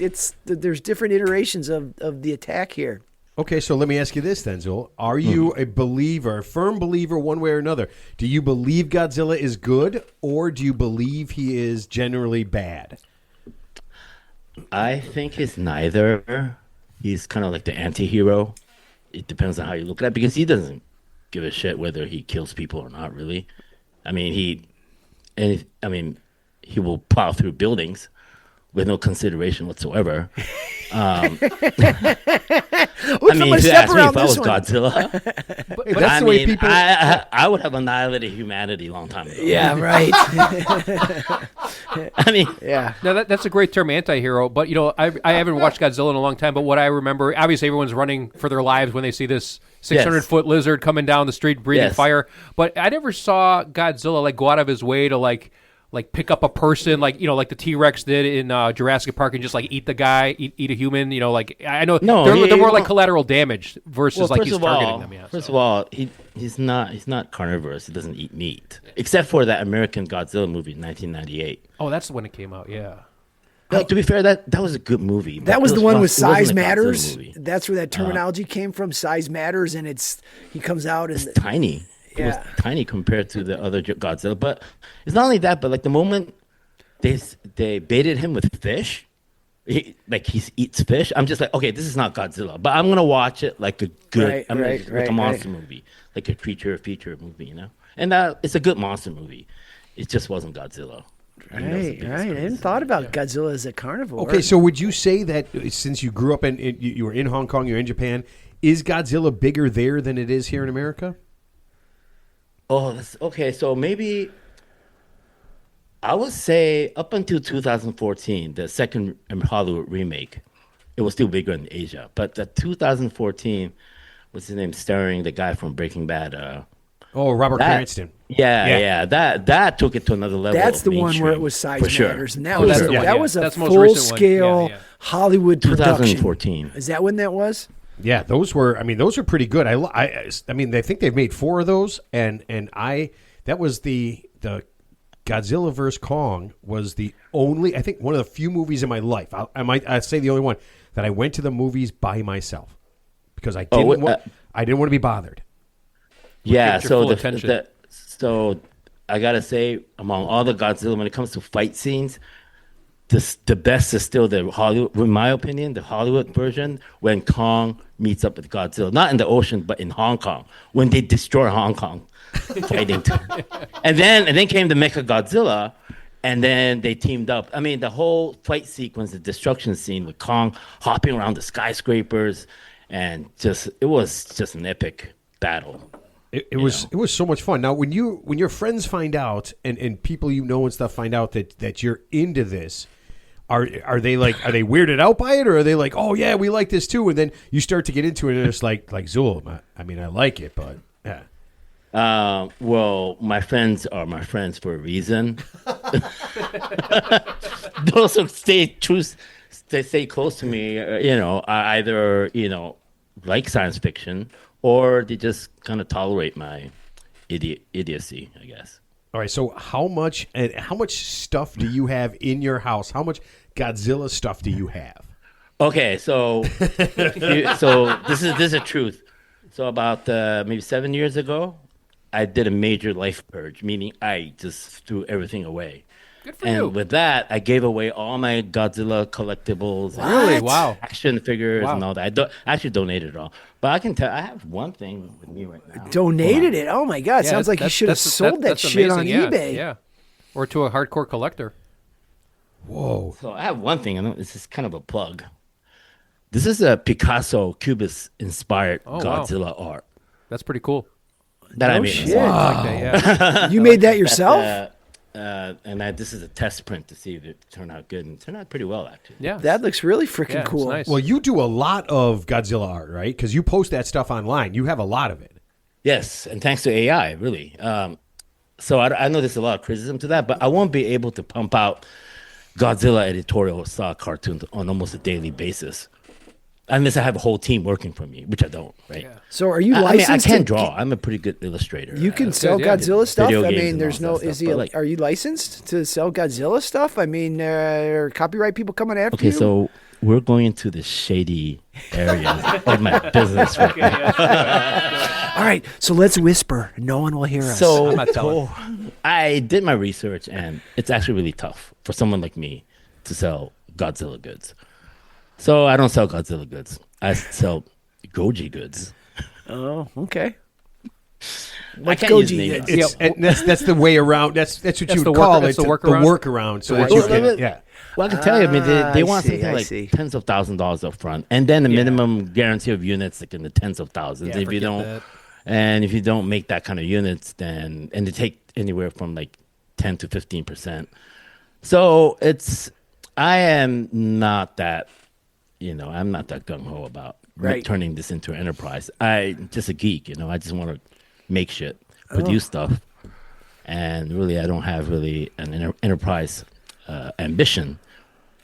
there's different iterations of the attack here. Okay, so let me ask you this then, Zul. Are you a believer, a firm believer one way or another? Do you believe Godzilla is good, or do you believe he is generally bad? I think it's neither. He's kind of like the anti-hero. It depends on how you look at it, because he doesn't give a shit whether he kills people or not, really. I mean, he will plow through buildings with no consideration whatsoever. I mean, if you ask me if I was Godzilla, But that's the way people. I would have annihilated humanity a long time ago. Yeah, right. I mean, yeah. Now that's a great term, anti-hero. But I haven't watched Godzilla in a long time. But what I remember, obviously, everyone's running for their lives when they see this 600-foot lizard coming down the street breathing fire. But I never saw Godzilla like go out of his way to like pick up a person, like the T-Rex did in Jurassic Park, and just like eat the guy, eat a human. I know they're more like collateral damage versus like he's targeting them. Yeah. First of all, he's not carnivorous. He doesn't eat meat, except for that American Godzilla movie in 1998. Oh, that's when it came out. Yeah. No, to be fair, that was a good movie. That was the one with it wasn't size a Godzilla matters. movie. That's where that terminology came from. Size matters, and he comes out and It's tiny. It was Yeah. tiny compared to the other Godzilla. But it's not only that, but like the moment they baited him with fish, he eats fish. I'm just like, okay, this is not Godzilla, but I'm gonna watch it like a good, like a monster movie, like a creature feature movie, And it's a good monster movie. It just wasn't Godzilla. Right. I hadn't thought about Godzilla as a carnivore. Okay, so would you say that since you grew up you were in Hong Kong, you're in Japan, is Godzilla bigger there than it is here in America? Oh, that's okay. So maybe I would say up until 2014, the second Hollywood remake, it was still bigger in Asia. But the 2014, what's his name, starring the guy from Breaking Bad? Robert Cranston. Yeah. That took it to another level. That's the one where it mainstream, was size for sure. matters, and that For was sure. that was a That's the most recent full one. scale Yeah. Hollywood production. 2014. Is that when that was? Yeah, those were pretty good. I mean, I think they've made 4 of those, and that was the Godzilla vs. Kong was the only, I think, one of the few movies in my life. I say the only one that I went to the movies by myself because I didn't want to be bothered. Yeah, Get your full attention. So I gotta say, among all the Godzilla, when it comes to fight scenes, the best is still the Hollywood, in my opinion, the Hollywood version when Kong meets up with Godzilla, not in the ocean, but in Hong Kong when they destroy Hong Kong, fighting. and then came the Mecha Godzilla, and then they teamed up. I mean, the whole fight sequence, the destruction scene with Kong hopping around the skyscrapers, and it was just an epic battle. It was so much fun. Now, when your friends find out and people and stuff find out that you're into this, are they weirded out by it, or are they like, oh yeah, we like this too? And then you start to get into it, and it's like Zul. I mean, I like it, but yeah. Well, my friends are my friends for a reason. Those who stay close to me, I either like science fiction, or they just kind of tolerate my idiocy, I guess. All right. So how much stuff do you have in your house? How much Godzilla stuff do you have? Okay, so this is the truth. So about maybe 7 years ago, I did a major life purge, meaning I just threw everything away. Good for you. And with that, I gave away all my Godzilla collectibles. Really? Wow. Action figures and all that. I actually donated it all. But I can tell, I have one thing with me right now. Donated it? Oh my God! Yeah, Sounds like you should have sold that shit on amazing, eBay. Yeah. Or to a hardcore collector. Whoa. So I have one thing, and this is kind of a plug. This is a Picasso Cubist-inspired Godzilla art That's pretty cool. that I No made. shit. Like that, yeah. You made that yourself? This is a test print to see if it turned out good, and it turned out pretty well, actually. Yeah. That looks really freaking Yeah, it's cool. nice. Well, you do a lot of Godzilla art, right? Because you post that stuff online. You have a lot of it. Yes, and thanks to AI, really. So I know there's a lot of criticism to that, but I won't be able to pump out Godzilla editorial style cartoons on almost a daily basis. Unless I have a whole team working for me, which I don't, right? Yeah. So are you I mean, licensed? I can to- draw. I'm a pretty good illustrator. You can sell good, yeah. Godzilla stuff. Video I games mean, and there's all no. that Is stuff, he? but Are you licensed to sell Godzilla stuff? I mean, are copyright people coming after you? Okay, so we're going into the shady areas of my business right now. All right, so let's whisper. No one will hear us. So I'm not telling. I did my research, and it's actually really tough for someone like me to sell Godzilla goods. So I don't sell Godzilla goods. I sell Goji goods. Oh, okay. What's Goji? And that's the way around. That's what you the would call it. the The workaround? workaround. So that Well, you can, yeah. Well, I can tell you, I mean, they want I see, something I like see. tens of thousands of dollars up front, and then the minimum guarantee of units like in the tens of thousands. Yeah, If you forget don't, that. and if you don't make that kind of units, then and they take anywhere from like 10 to 15%. So I am not that, I'm not that gung ho about Right. turning this into an enterprise. I'm just a geek, I just want to make shit, produce stuff, and really, I don't have really an enterprise ambition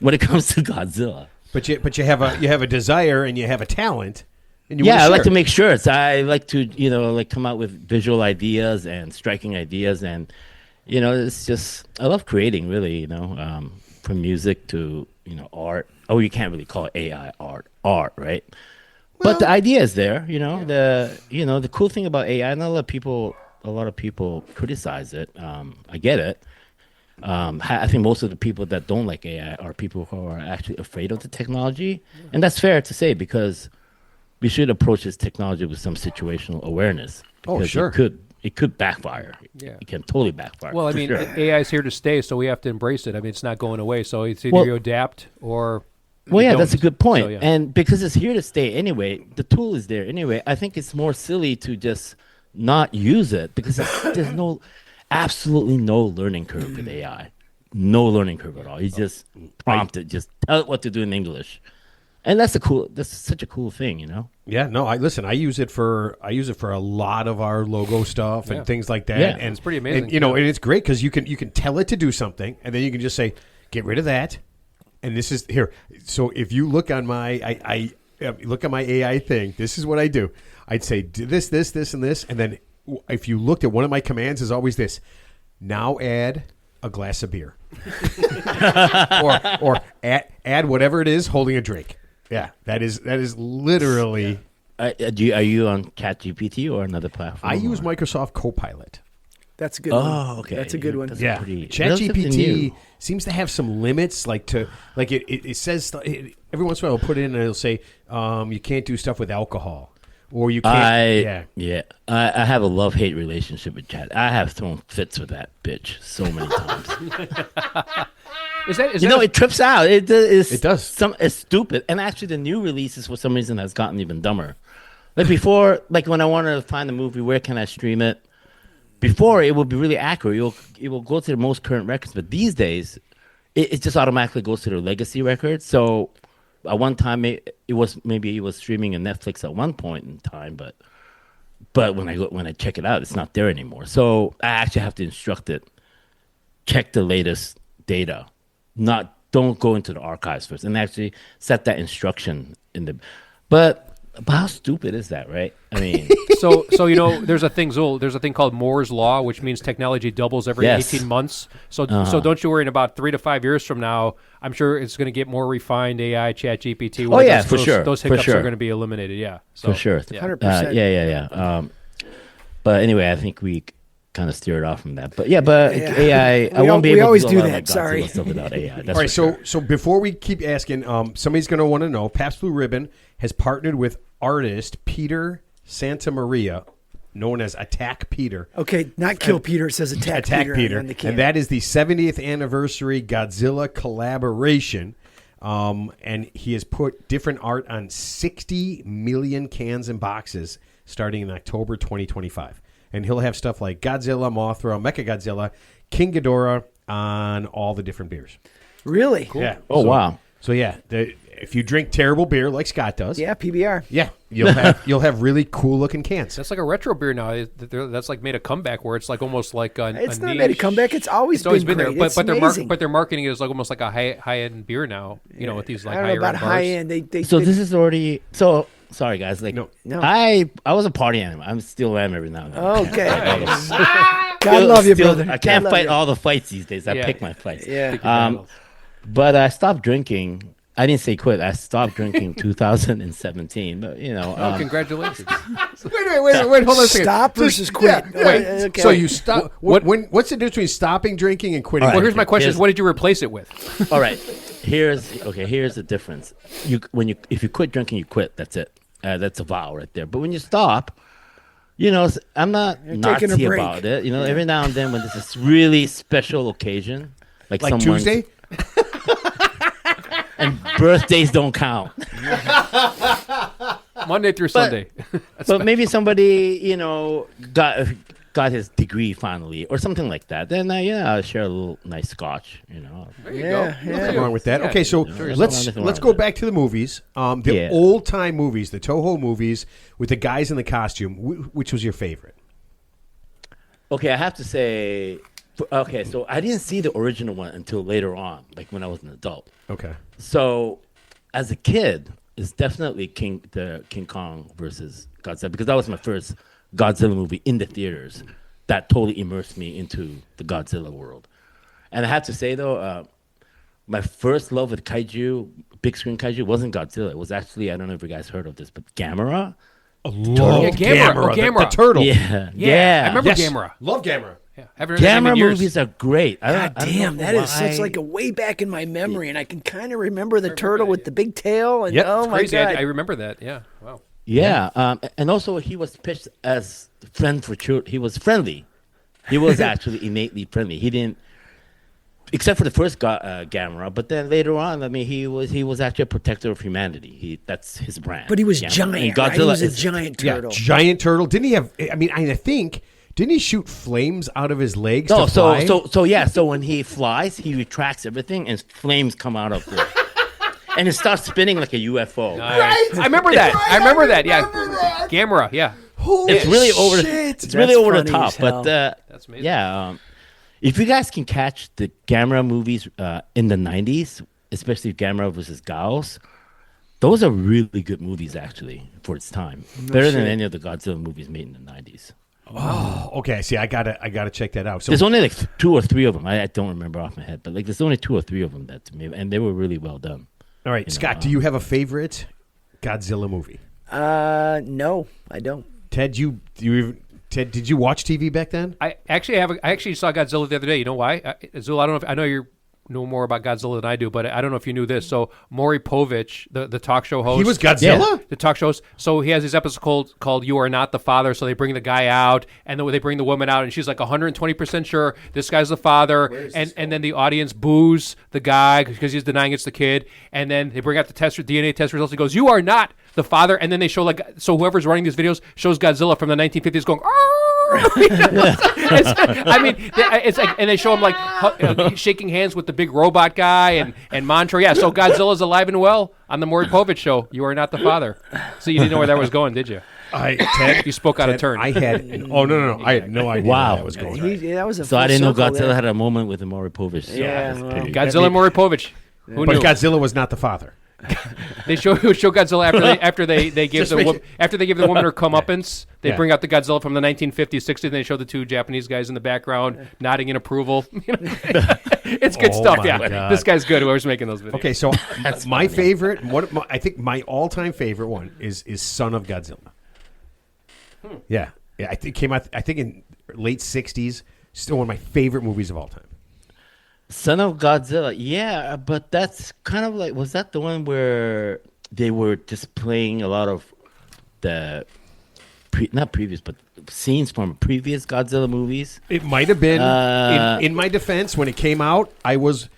when it comes to Godzilla. But you have a desire and you have a talent. And you Yeah, I wanna like share to it. make shirts. I like to, like come out with visual ideas and striking ideas, and it's just I love creating. Really, from music to art. Oh, you can't really call it AI art, right? But the idea is there. The cool thing about AI, and a lot of people criticize it. I get it. I think most of the people that don't like AI are people who are actually afraid of the technology, and that's fair to say because we should approach this technology with some situational awareness. Oh, because sure. It could backfire. Yeah. It can totally backfire. Well, I for mean, sure. AI is here to stay, so we have to embrace it. I mean, it's not going away. So it's either Well- you adapt or Well, you yeah, that's a don't. good point. So, yeah. And because it's here to stay anyway, the tool is there anyway. I think it's more silly to just not use it because there's absolutely no learning curve with AI. No learning curve at all. You just prompt it, just tell it what to do in English. And that's such a cool thing, Yeah, no. I use it for a lot of our logo stuff and Yeah. things like that. Yeah. And It's pretty amazing. And, and it's great because you can tell it to do something, and then you can just say, get rid of that. And this is here. So if you look on my look at my AI thing, this is what I do. I'd say do this, this, this, and this, and then if you looked at one of my commands, is always this. Now add a glass of beer, or add whatever it is holding a drink. Yeah, that is literally. Are you on ChatGPT or another platform? I use Microsoft Copilot. That's a good one. Oh, okay. That's a good one. That's Yeah, pretty- ChatGPT relatively new. seems to have some limits. It says every once in a while it'll put in and it'll say you can't do stuff with alcohol, or you can't. I have a love-hate relationship with Chat. I have thrown fits with that bitch so many times. Is that it trips out. It does. It's stupid. And actually, the new releases for some reason has gotten even dumber. Like before, like when I wanted to find a movie, where can I stream it? Before, it would be really accurate. It will go to the most current records. But these days, it just automatically goes to their legacy records. So at one time, it was streaming on Netflix at one point in time, but when I check it out, it's not there anymore. So I actually have to instruct it, check the latest data, don't go into the archives first, and actually set that instruction in the. But how stupid is that, right? I mean, so there's a thing, Zul. There's a thing called Moore's law, which means technology doubles every Yes. 18 months. So don't you worry. In about 3 to 5 years from now, I'm sure it's going to get more refined. AI, ChatGPT. Oh, yeah, for sure. Those For hiccups sure. are going to be eliminated. Yeah, so, for sure. Yeah. 100%. Yeah. But anyway, I think we kind of steered off from that. But AI, I won't be we able always to do do a lot that, of my sorry. Godzilla stuff without AI. That's All right, for sure. so before we keep asking, somebody's going to want to know. Pabst Blue Ribbon has partnered with artist Peter Santamaria, known as Attack Peter. Okay, not Kill Peter. It says Attack Peter. On the can. And that is the 70th anniversary Godzilla collaboration. And he has put different art on 60 million cans and boxes starting in October 2025. And he'll have stuff like Godzilla, Mothra, Mechagodzilla, King Ghidorah on all the different beers. Really? Yeah. Oh, wow. So yeah, if you drink terrible beer like Scott does, Yeah, PBR. yeah, you'll have really cool looking cans. That's like a retro beer now. That's like made a comeback where it's like almost like a It's not niche. made a comeback. It's always It's always been been great. there, It's but amazing. they're marketing it as like almost like a high end beer now. With these like I don't know higher about end high bars. end. They This is already so. Sorry, guys. Like, No. I was a party animal. I'm still am every now and then. Okay. God love you, brother. I can't God love fight you. all the fights these days. I Yeah. pick my fights. Yeah. Pick your battles. But I stopped drinking I didn't say quit. I stopped drinking in 2017. But Oh, congratulations. Wait. Hold on a second. Stop versus quit. Wait. Okay. So you stop. What's the difference between stopping drinking and quitting? Well, here's my question: Here's- what did you replace it with? All right. Here's the difference. If you quit drinking, you quit. That's it. That's a vow right there. But when you stop, I'm not You're taking a Nazi break. about it. Every now and then when there's this really special occasion, like someone's- Tuesday. and birthdays don't count. Monday through Sunday. But maybe somebody, got his degree finally or something like that. Then I'll share a little nice scotch. There you Yeah, go. yeah. Nothing wrong with that. Yeah. Okay, so There's let's nothing wrong go with back to the movies. The Yeah. old time movies, the Toho movies with the guys in the costume. Which was your favorite? Okay, I have to say. Okay, so I didn't see the original one until later on, like when I was an adult. Okay. So, as a kid, it's definitely King Kong versus Godzilla because that was my first Godzilla movie in the theaters. That totally immersed me into the Godzilla world. And I have to say though, my first love with kaiju, big screen kaiju, wasn't Godzilla. It was actually, I don't know if you guys heard of this, but Gamera. Love Yeah, Gamera. Oh, the Gamera. turtle. Yeah, I remember Yes. Gamera. Love Gamera. Yeah, haven't heard his name Gamera in years. movies are great. God damn, that is such why- like a way back in my memory, and I can kind of remember the turtle with the big tail. And Yep. oh It's my Crazy. god, I remember that. Yeah. Wow. Yeah, and also he was pitched as friend for children. He was friendly. He was actually innately friendly. He didn't, except for the first Gamera. But then later on, I mean, he was actually a protector of humanity. That's his brand. but he was Gamera. giant. And Right? He was a is- giant Yeah, turtle. giant turtle. Didn't he have? I think didn't he shoot flames out of his legs? No, to fly? so when he flies, he retracts everything, and flames come out of it, and it starts spinning like a UFO. Right. I remember that. I remember that. Yeah. Gamera. Yeah. Holy It's really over. shit. It's really That's over the funny top. as hell. But That's amazing. yeah, if you guys can catch the Gamera movies in the '90s, especially Gamera versus Gauss, those are really good movies actually for its time. Better than any of the Godzilla movies made in the '90s. Oh, okay. See, I gotta check that out. So There's only like 2 or 3 of them. I don't remember off my head, but like there's only 2 or 3 of them that to me, and they were really well done. all right, Scott, do you have a favorite Godzilla movie? No, I don't. Ted, Ted, did you watch TV back then? I actually saw Godzilla the other day. You know why? Zul, I know you know more about Godzilla than I do, but I don't know if you knew this. So Maury Povich, the talk show host, He was Godzilla? the talk shows. So he has these episodes called "You Are Not the Father." So they bring the guy out, and then they bring the woman out, and she's like 120% sure this guy's the father, and then the audience boos the guy because he's denying it's the kid, and then they bring out the DNA test results. He goes, "You are not the father," and then they show so whoever's running these videos shows Godzilla from the 1950s going. It's like, and they show him like shaking hands with the big robot guy and Mantra. Yeah, so Godzilla's alive and well on the Maury Povich show. You are not the father. So you didn't know where that was going, did you? Ted, You spoke out of turn. I had no. I had no idea Wow. where that was going. That was a So I full didn't know circle Godzilla there. had a moment with the Maury Povich. So Yeah, that's well. pretty- Godzilla and Maury Povich. Who But knew? Godzilla was not the father. They show Godzilla after they give the woman her comeuppance. They Yeah. bring out the Godzilla from the 1950s, 60s. And they show the 2 Japanese guys in the background nodding in approval. It's good Oh stuff. my Yeah, God. this guy's good. Whoever's making those videos. Okay, so my favorite, I think my all-time favorite one is Son of Godzilla. Yeah, I think it came out. I think in late '60s. Still one of my favorite movies of all time. Son of Godzilla, yeah, but that's kind of like, was that the one where they were displaying a lot of the not previous, but scenes from previous Godzilla movies? It might have been. In my defense, when it came out, I was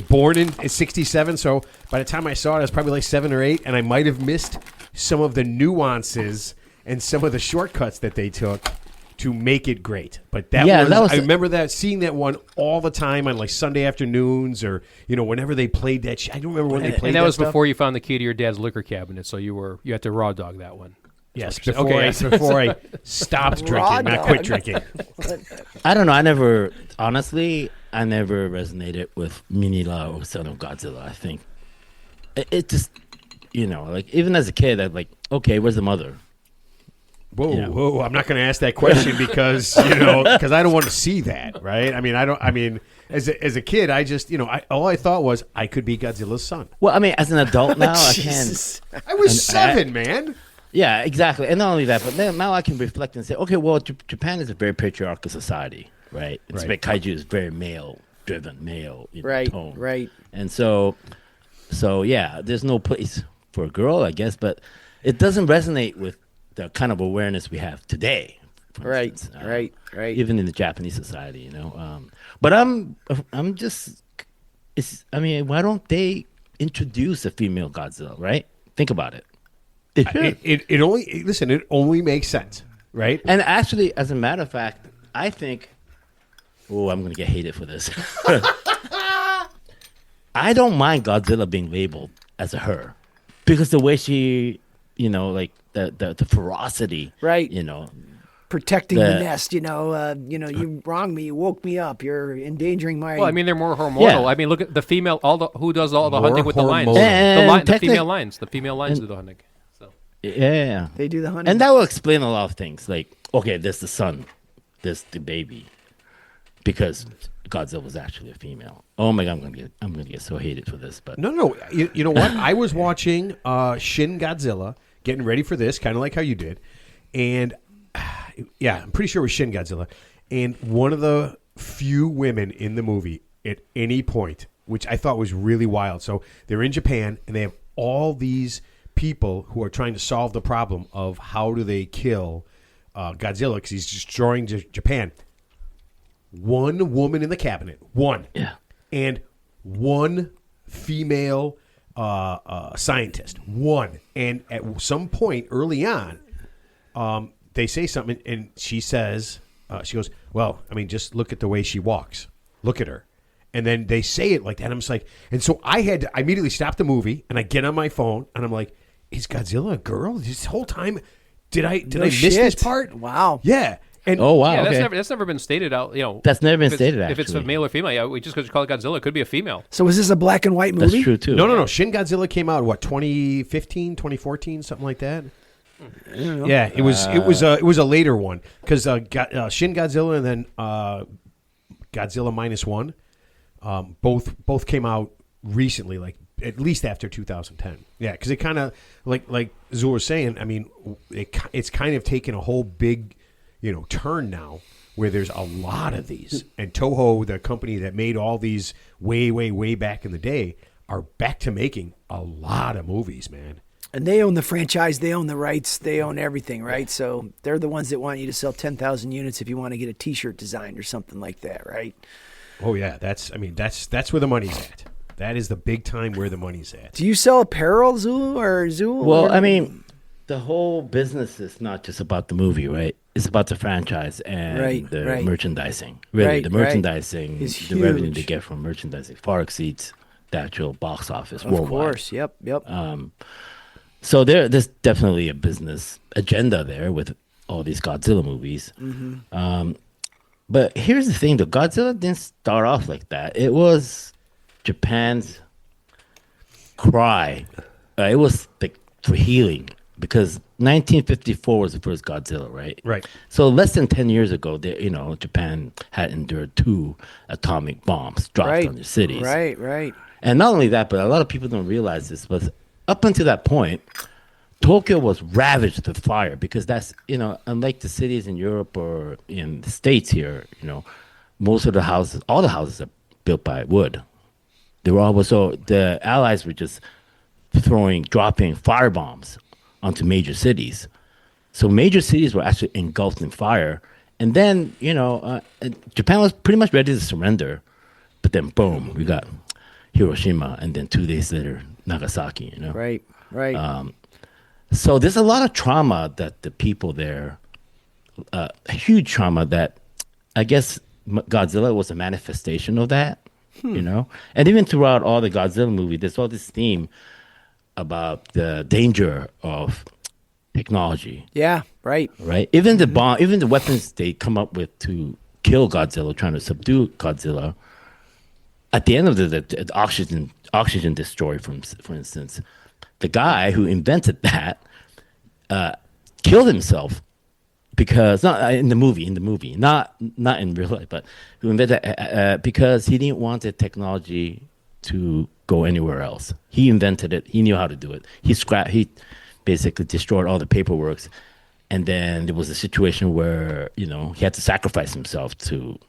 born in '67, so by the time I saw it, I was probably like 7 or 8, and I might have missed some of the nuances and some of the shortcuts that they took to make it great. But that was I remember seeing that one all the time on like Sunday afternoons or whenever they played that. I don't remember when they played. And that was stuff. before you found the key to your dad's liquor cabinet, so you had to raw dog that one. Yes, That's what you're saying. before I stopped drinking, not quit drinking. I don't know. Honestly, I never resonated with Minilla or Son of Godzilla. I think it just, like even as a kid, I'm like, okay, where's the mother? Whoa, you know. whoa! I'm not going to ask that question because because I don't want to see that, right? I mean, I don't. I mean, as a kid, I just all I thought was I could be Godzilla's son. Well, I mean, as an adult now, I can. Jesus. I was 7, man. Yeah, exactly. And not only that, but then now I can reflect and say, okay, well, Japan is a very patriarchal society, right? It's Right. Kaiju is very male-driven, Right, tone. right. And so yeah, there's no place for a girl, I guess, but it doesn't resonate with the kind of awareness we have today. for Right, instance. right. Even in the Japanese society, But I'm just, why don't they introduce a female Godzilla, right? Think about it. They should. It only makes sense, right? And actually, as a matter of fact, I think, I'm going to get hated for this. I don't mind Godzilla being labeled as a her because the way she, like the ferocity, Right. The- Protecting the nest, you wronged me, you woke me up, you're endangering my. Well, I mean, they're more hormonal. Yeah. I mean, look at the female. Who does all the More hunting with the lions? hormonal. The, And the female technic- lions. The female lions do the hunting. So Yeah. they do the hunting. And that will explain a lot of things. Like, okay, there's the son, there's the baby, because Godzilla was actually a female. Oh my God, I'm gonna get so hated for this, but No. You know what? I was watching Shin Godzilla, getting ready for this, kind of like how you did, and yeah, I'm pretty sure it was Shin Godzilla, and one of the few women in the movie at any point, which I thought was really wild. So they're in Japan, and they have all these people who are trying to solve the problem of how do they kill Godzilla because he's destroying Japan. One woman in the cabinet, one. yeah. And one female scientist, one. And at some point early on, they say something, and she says, she goes, well, I mean, just look at the way she walks. Look at her. And then they say it like that. I'm just like, and so I immediately stop the movie, and I get on my phone, and I'm like, is Godzilla a girl? This whole time, did I miss this shit. part? Wow. Yeah. And Oh wow. yeah, okay. that's never been stated out. That's never been if it's- stated, If it's a actually. male or female, just because you call it Godzilla, it could be a female. So was this a black and white movie? That's true too. No. Shin Godzilla came out what 2015, 2014, something like that. Yeah, it was a later one because Shin Godzilla and then Godzilla -1, both came out recently, like at least after 2010. Yeah, because it kind of like Zul was saying. I mean, it's kind of taken a whole big turn now where there's a lot of these, and Toho, the company that made all these way back in the day, are back to making a lot of movies, man. And they own the franchise, they own the rights, they own everything, right? So they're the ones that want you to sell 10,000 units if you want to get a T-shirt designed or something like that, right? Oh yeah, that's where the money's at. That is the big time where the money's at. Do you sell apparel, Zul? Well, I mean, the whole business is not just about the movie, right? It's about the franchise and Right, the right. merchandising. Really, Right, the right. merchandising, It's the revenue huge. they get from merchandising far exceeds the actual box office Of worldwide. course, yep. So there's definitely a business agenda there with all these Godzilla movies. But here's the thing, though. Godzilla didn't start off like that. It was Japan's cry. It was like for healing because 1954 was the first Godzilla, right? Right. So less than 10 years ago, Japan had endured 2 atomic bombs dropped Right, on their cities. right. And not only that, but a lot of people don't realize this, but up until that point, Tokyo was ravaged with fire because that's, unlike the cities in Europe or in the States here, most of the houses, all the houses are built by wood. They were all, so the Allies were just dropping firebombs onto major cities. So major cities were actually engulfed in fire. And then, Japan was pretty much ready to surrender. But then, boom, we got Hiroshima, and then 2 days later, Nagasaki, Right. So there's a lot of trauma that the people there, a huge trauma that I guess Godzilla was a manifestation of that, And even throughout all the Godzilla movie, there's all this theme about the danger of technology, Yeah, right. right? Even the bomb, even the weapons they come up with to kill Godzilla, trying to subdue Godzilla, at the end of the oxygen destroy, for instance, the guy who invented that killed himself because not in the movie, not in real life, but who invented because he didn't want the technology to go anywhere else. He invented it. He knew how to do it. He basically destroyed all the paperwork, and then there was a situation where he had to sacrifice himself to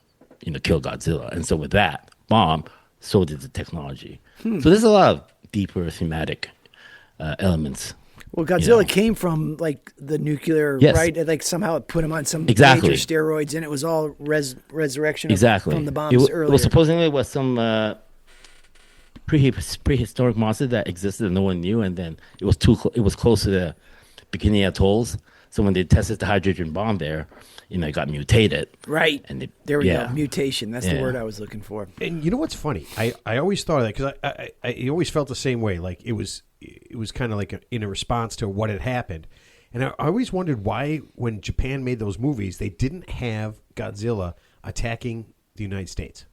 kill Godzilla, and so with that bomb, so did the technology. So there's a lot of deeper thematic elements. Well, Godzilla came from like the nuclear, Yes. right? Like somehow it put him on some Exactly. major steroids, and it was all resurrection Exactly. from the bombs It earlier. was supposedly some prehistoric monster that existed and no one knew, and then it was close to the Bikini Atolls. So when they tested the hydrogen bomb there, it got mutated. Right. And There we go. Mutation. That's the word I was looking for. And you know what's funny? I always thought of that because I always felt the same way. Like it was kind of like in a response to what had happened. And I always wondered why, when Japan made those movies, they didn't have Godzilla attacking the United States.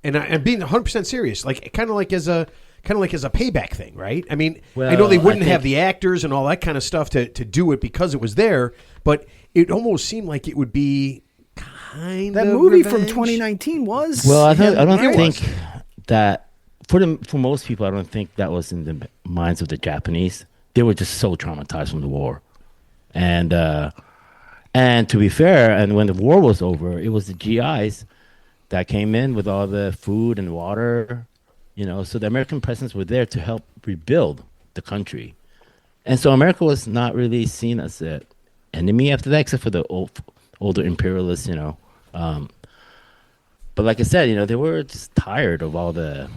And I'm being 100% serious, like kind of like as a payback thing, right? I mean, I know they wouldn't have the actors and all that kind of stuff to do it because it was there, but it almost seemed like it would be kind That of movie from revenge. 2019 was. Well, I don't it think was. that for most people, I don't think that was in the minds of the Japanese. They were just so traumatized from the war, and to be fair, and when the war was over, it was the GIs that came in with all the food and water, so the American presence were there to help rebuild the country, and so America was not really seen as an enemy after that, except for the older imperialists, But like I said, they were just tired of all the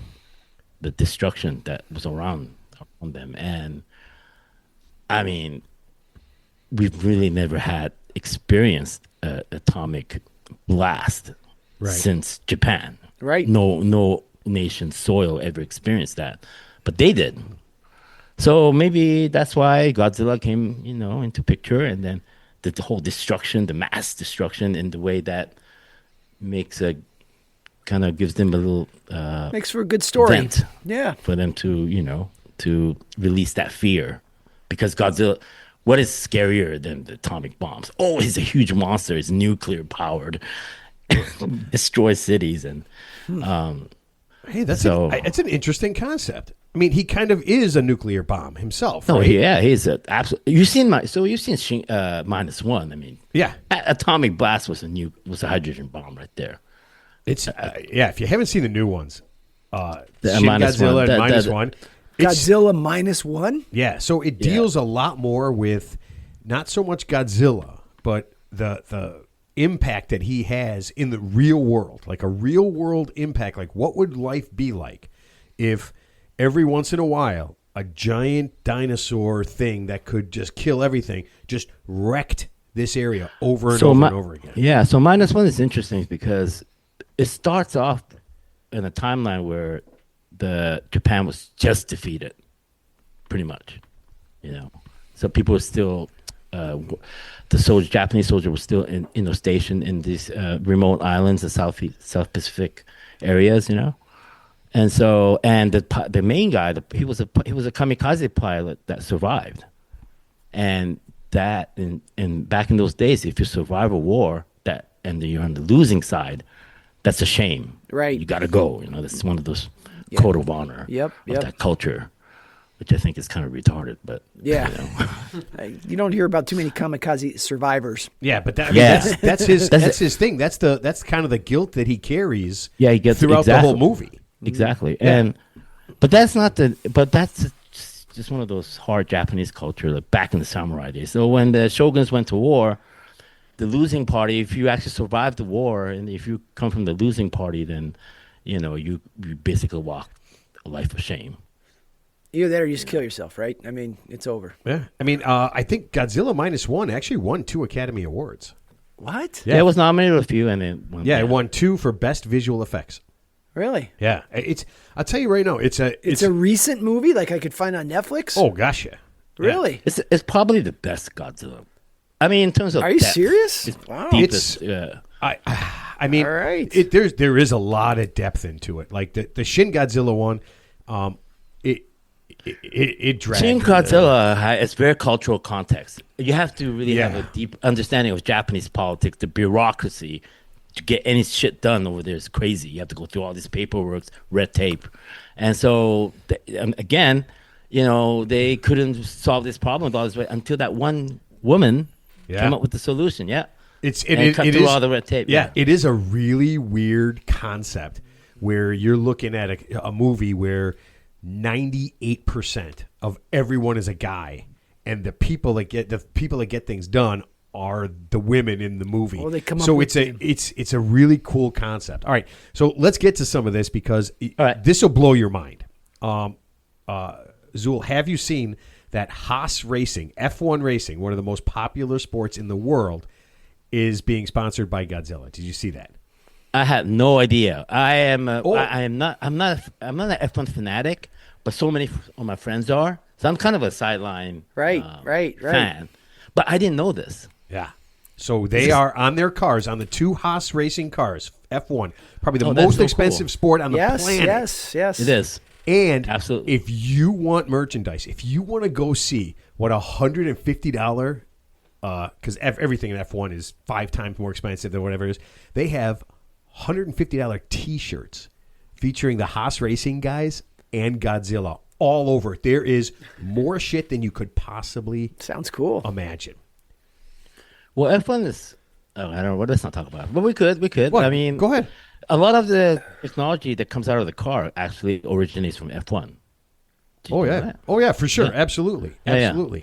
destruction that was around them. And I mean, we've really never had experienced an atomic blast since Japan. Right. No nation's soil ever experienced that, but they did. So maybe that's why Godzilla came, into picture, and then the whole destruction, the mass destruction, in the way that makes kind of gives them a little Makes for a good story. vent Yeah. for them to to release that fear, because Godzilla, what is scarier than the atomic bombs? Oh, he's a huge monster. He's nuclear powered, destroys cities, and Hey, that's So- it's an interesting concept. I mean, he kind of is a nuclear bomb himself. no, right? yeah, he's a absolute. You've seen Minus One. I mean, Yeah. atomic blast was a hydrogen bomb right there. It's yeah. If you haven't seen the new ones, The Shin minus Godzilla one, and the- minus the- one. It's- Godzilla -1. Yeah, so it deals a lot more with not so much Godzilla, but the impact that he has in the real world, like a real world impact. Like, what would life be like if every once in a while a giant dinosaur thing that could just kill everything just wrecked this area over and over and over again? Yeah, so Minus One is interesting because it starts off in a timeline where Japan was just defeated, pretty much, So people were still, Japanese soldier was still stationed in these remote islands, the South Pacific areas, And so, and the main guy, he was a kamikaze pilot that survived, and that in back in those days, if you survive a war and you're on the losing side, that's a shame. Right. You got to go. That's one of those code of honor. Yep, Of that culture, which I think is kind of retarded, but Yeah. You don't hear about too many kamikaze survivors. Yeah, but Yeah. that's his That's his thing. That's kind of the guilt that he carries. Yeah, he gets throughout the whole movie. Exactly. Yeah. But that's just one of those hard Japanese culture, like back in the samurai days. So when the shoguns went to war, the losing party, if you actually survive the war, and if you come from the losing party, then you basically walk a life of shame. Either that or you just kill yourself, right? I mean, it's over. Yeah, I mean, I think Godzilla -1 actually won 2 Academy Awards. What? Yeah, it was nominated a few, and then won. Yeah, it won 2 for best visual effects. Really? Yeah, I'll tell you right now, it's a recent movie like I could find on Netflix? oh gosh, yeah. Really? It's probably the best Godzilla. I mean, in terms of Are you depth, serious? It's Wow. deepest. I mean, All right. there is a lot of depth into it. Like the Shin Godzilla one, it dragged. Seeing Godzilla, it's very cultural context. You have to really have Yeah. a deep understanding of Japanese politics. The bureaucracy to get any shit done over there is crazy. You have to go through all this paperwork, red tape, and so again, they couldn't solve this problem with all this until that one woman came up with the solution. Yeah, It cut is through all the red tape. Yeah, it is a really weird concept where you're looking at a movie where 98% of everyone is a guy, and the people that get things done are the women in the movie. Well, they come up so with it's a really cool concept. All right, so let's get to some of this because right. this will blow your mind. Zul, have you seen that Haas Racing, F1 racing, one of the most popular sports in the world, is being sponsored by Godzilla? Did you see that? I had no idea. I'm not an F1 fanatic, but so many of my friends are. So I'm kind of a sideline Right. fan. But I didn't know this. Yeah. So they are on their cars, on the two Haas Racing cars, F1, probably the that's most so expensive cool. sport on the planet. Yes. It is. And Absolutely. if you want merchandise, if you want to go see what $150, because everything in F1 is 5 times more expensive than whatever it is, they have $150 T-shirts featuring the Haas Racing guys and Godzilla all over. There is more shit than you could possibly Sounds cool. imagine. Well, F1 is. Oh, I don't know. Let's not talk about it. But we could. What? I mean, Go ahead. A lot of the technology that comes out of the car actually originates from F1. Did you Oh know yeah. that? Oh yeah, for sure. Yeah. Absolutely. Yeah, yeah. Absolutely.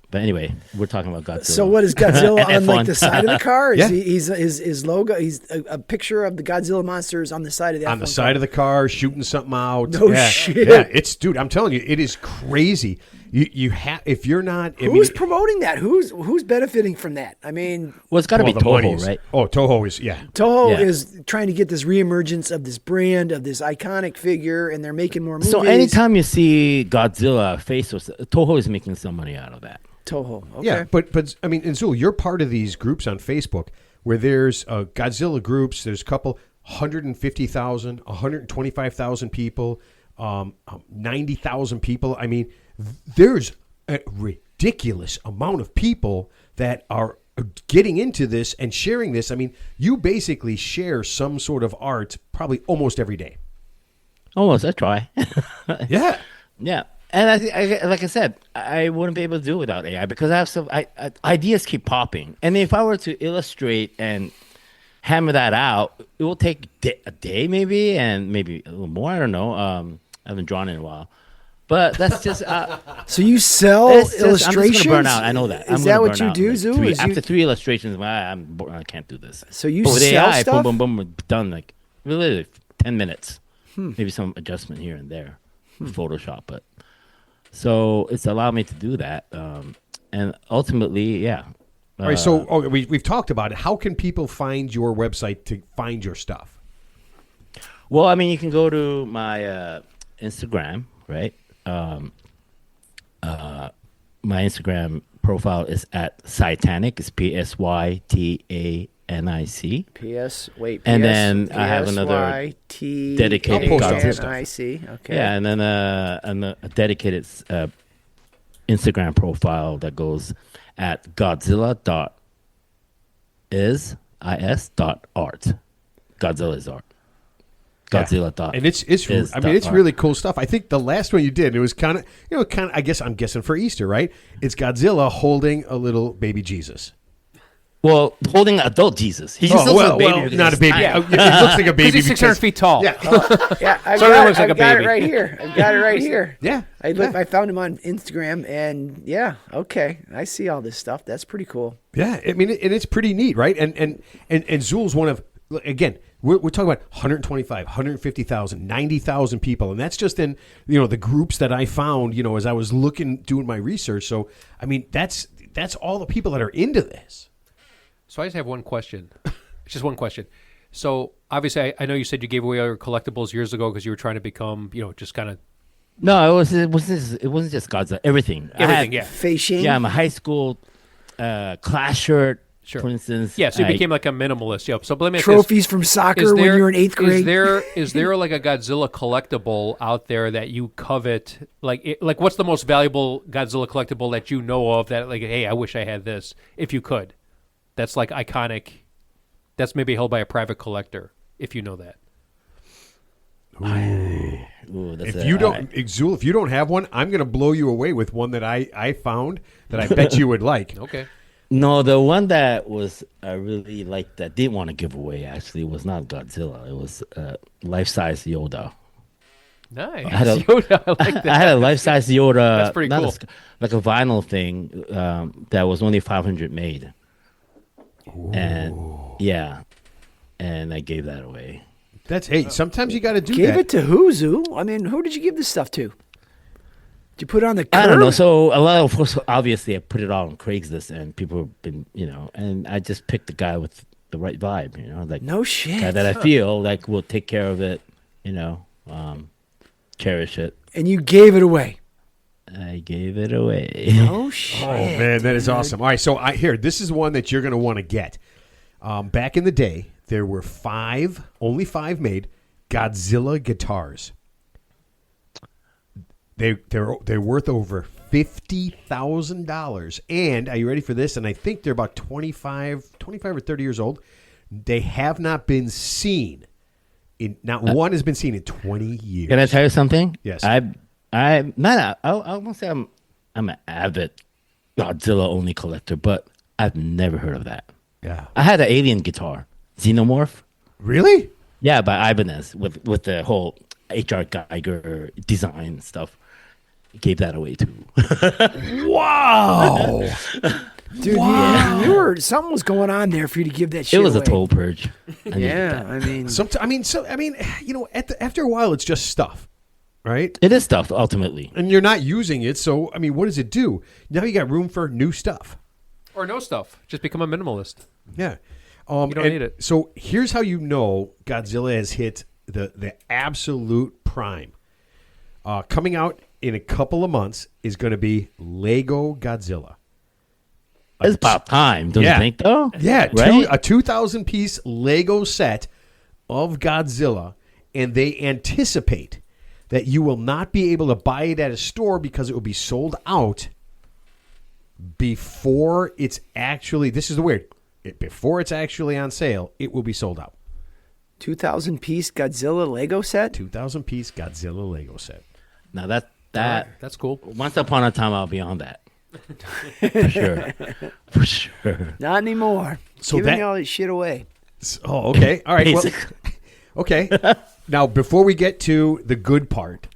But anyway, we're talking about Godzilla. So what is Godzilla on F1. like the side of the car? Yeah. His logo. He's a picture of the Godzilla monsters on the side of the On the F1 side car. of the car, shooting something out. No yeah. shit. Yeah, dude. I'm telling you, it is crazy. You have if you're not. Who's promoting that? Who's benefiting from that? I mean, Well, it's got to be the money Toho, is- right? Oh, Toho is Toho Yeah. is trying to get this reemergence of this brand, of this iconic figure, and they're making more movies. So anytime you see Godzilla face, Toho is making some money out of that. Toho. Okay. Yeah, but I mean, and Zul, you're part of these groups on Facebook where there's Godzilla groups. There's a couple 150,000, 125,000 people, 90,000 people. I mean, there's a ridiculous amount of people that are getting into this and sharing this. I mean, you basically share some sort of art probably almost every day. Almost, I try. Yeah. Yeah. And like I said, I wouldn't be able to do it without AI because I have some ideas keep popping. And if I were to illustrate and hammer that out, it will take a day maybe, and maybe a little more. I don't know. I haven't drawn in a while. But that's just... So you sell I'm just illustrations? going to burn out. I know that. Is that what you do, Zoo? After 3 illustrations, I can't do this. So you But with sell AI, stuff? boom, boom, boom, done like literally 10 minutes. Maybe some adjustment here and there. Photoshop, but... So it's allowed me to do that. And ultimately, yeah. All right. So we've talked about it. How can people find your website to find your stuff? Well, I mean, you can go to my Instagram, right? My Instagram profile is at Psytanic. It's PSYTANIC. And then I have another dedicated Godzilla. Okay. Yeah, and then a dedicated Instagram profile that goes at Godzilla.art. Godzilla is art. Godzilla dot. And it's really cool stuff. I think the last one you did, it was kind of I guess I'm guessing for Easter, right? It's Godzilla holding a little baby Jesus. Well, holding adult Jesus. He's just a baby. because not a he's baby. tiny. It looks like a baby. Because he's 600 feet tall. Yeah. Yeah, I've So got, looks like I've a got it baby. right here. I've got it right here. Yeah. I found him on Instagram, and yeah, okay, I see all this stuff. That's pretty cool. Yeah, I mean, and it's pretty neat, right? And Zul's one of, again, we're talking about 125, 150,000, 90,000 people, and that's just in the groups that I found, as I was doing my research. So I mean, that's all the people that are into this. So I just have one question. It's just one question. So obviously, I know you said you gave away your collectibles years ago because you were trying to become, just kind of. No, it wasn't just Godzilla. Everything. Everything, yeah. Facing. Yeah, I'm a high school class shirt. Sure. For instance, Yeah, so you became like a minimalist. Yeah. So let me ask Trophies from soccer when you were in 8th grade. Is there like a Godzilla collectible out there that you covet? Like what's the most valuable Godzilla collectible that you know of that like, hey, I wish I had this if you could? That's like iconic. That's maybe held by a private collector, if you know that. If you don't, Zul, if you don't have one, I'm going to blow you away with one that I found that I bet you would like. Okay. No, the one that was I really liked that didn't want to give away actually was not Godzilla. It was life-size Yoda. Nice. I had a, Yoda, I like that. I had a life-size Yoda. That's pretty cool. Like a vinyl thing that was only 500 made. Ooh. And yeah, and I gave that away. Hey, sometimes you got to do Gave that. it to who, Zoo? I mean, who did you give this stuff to? Did you put it on the curb? I don't know. So a lot of course, obviously, I put it all on Craigslist, and people have been, and I just picked the guy with the right vibe, like No shit. guy that I feel like will take care of it, cherish it. And you gave it away. I gave it away. No shit. Oh man, that is awesome. All right, so this is one that you're going to want to get. Back in the day, there were only five made Godzilla guitars. They're worth over $50,000. And are you ready for this? And I think they're about 25 or 30 years old. They have not been seen. Not one has been seen in 20 years. Can I tell you something? Yes. I won't say I'm an avid Godzilla only collector, but I've never heard of that. Yeah. I had an alien guitar, Xenomorph. Really? Yeah, by Ibanez with the whole H.R. Geiger design stuff. Gave that away too. Wow. Dude, something was going on there for you to give that shit It was away. a toll purge. Yeah, I mean, after a while, it's just stuff, right? It is stuff ultimately. And you're not using it, so I mean, what does it do? Now you got room for new stuff. Or no stuff. Just become a minimalist. Yeah. You don't need it. So here's how you know Godzilla has hit the absolute prime. Coming out in a couple of months is going to be Lego Godzilla. It's about time, don't you think, though? Yeah, right? a 2,000-piece Lego set of Godzilla, and they anticipate that you will not be able to buy it at a store because it will be sold out before it's actually, this is the weird, before it's actually on sale, it will be sold out. 2,000-piece Godzilla Lego set? 2,000-piece Godzilla Lego set. Now That's cool. Once upon a time, I'll be on that. For sure. For sure. Not anymore. So Giving all this shit away. Oh, okay. All right. Well, Basically. okay. Now, before we get to the good part,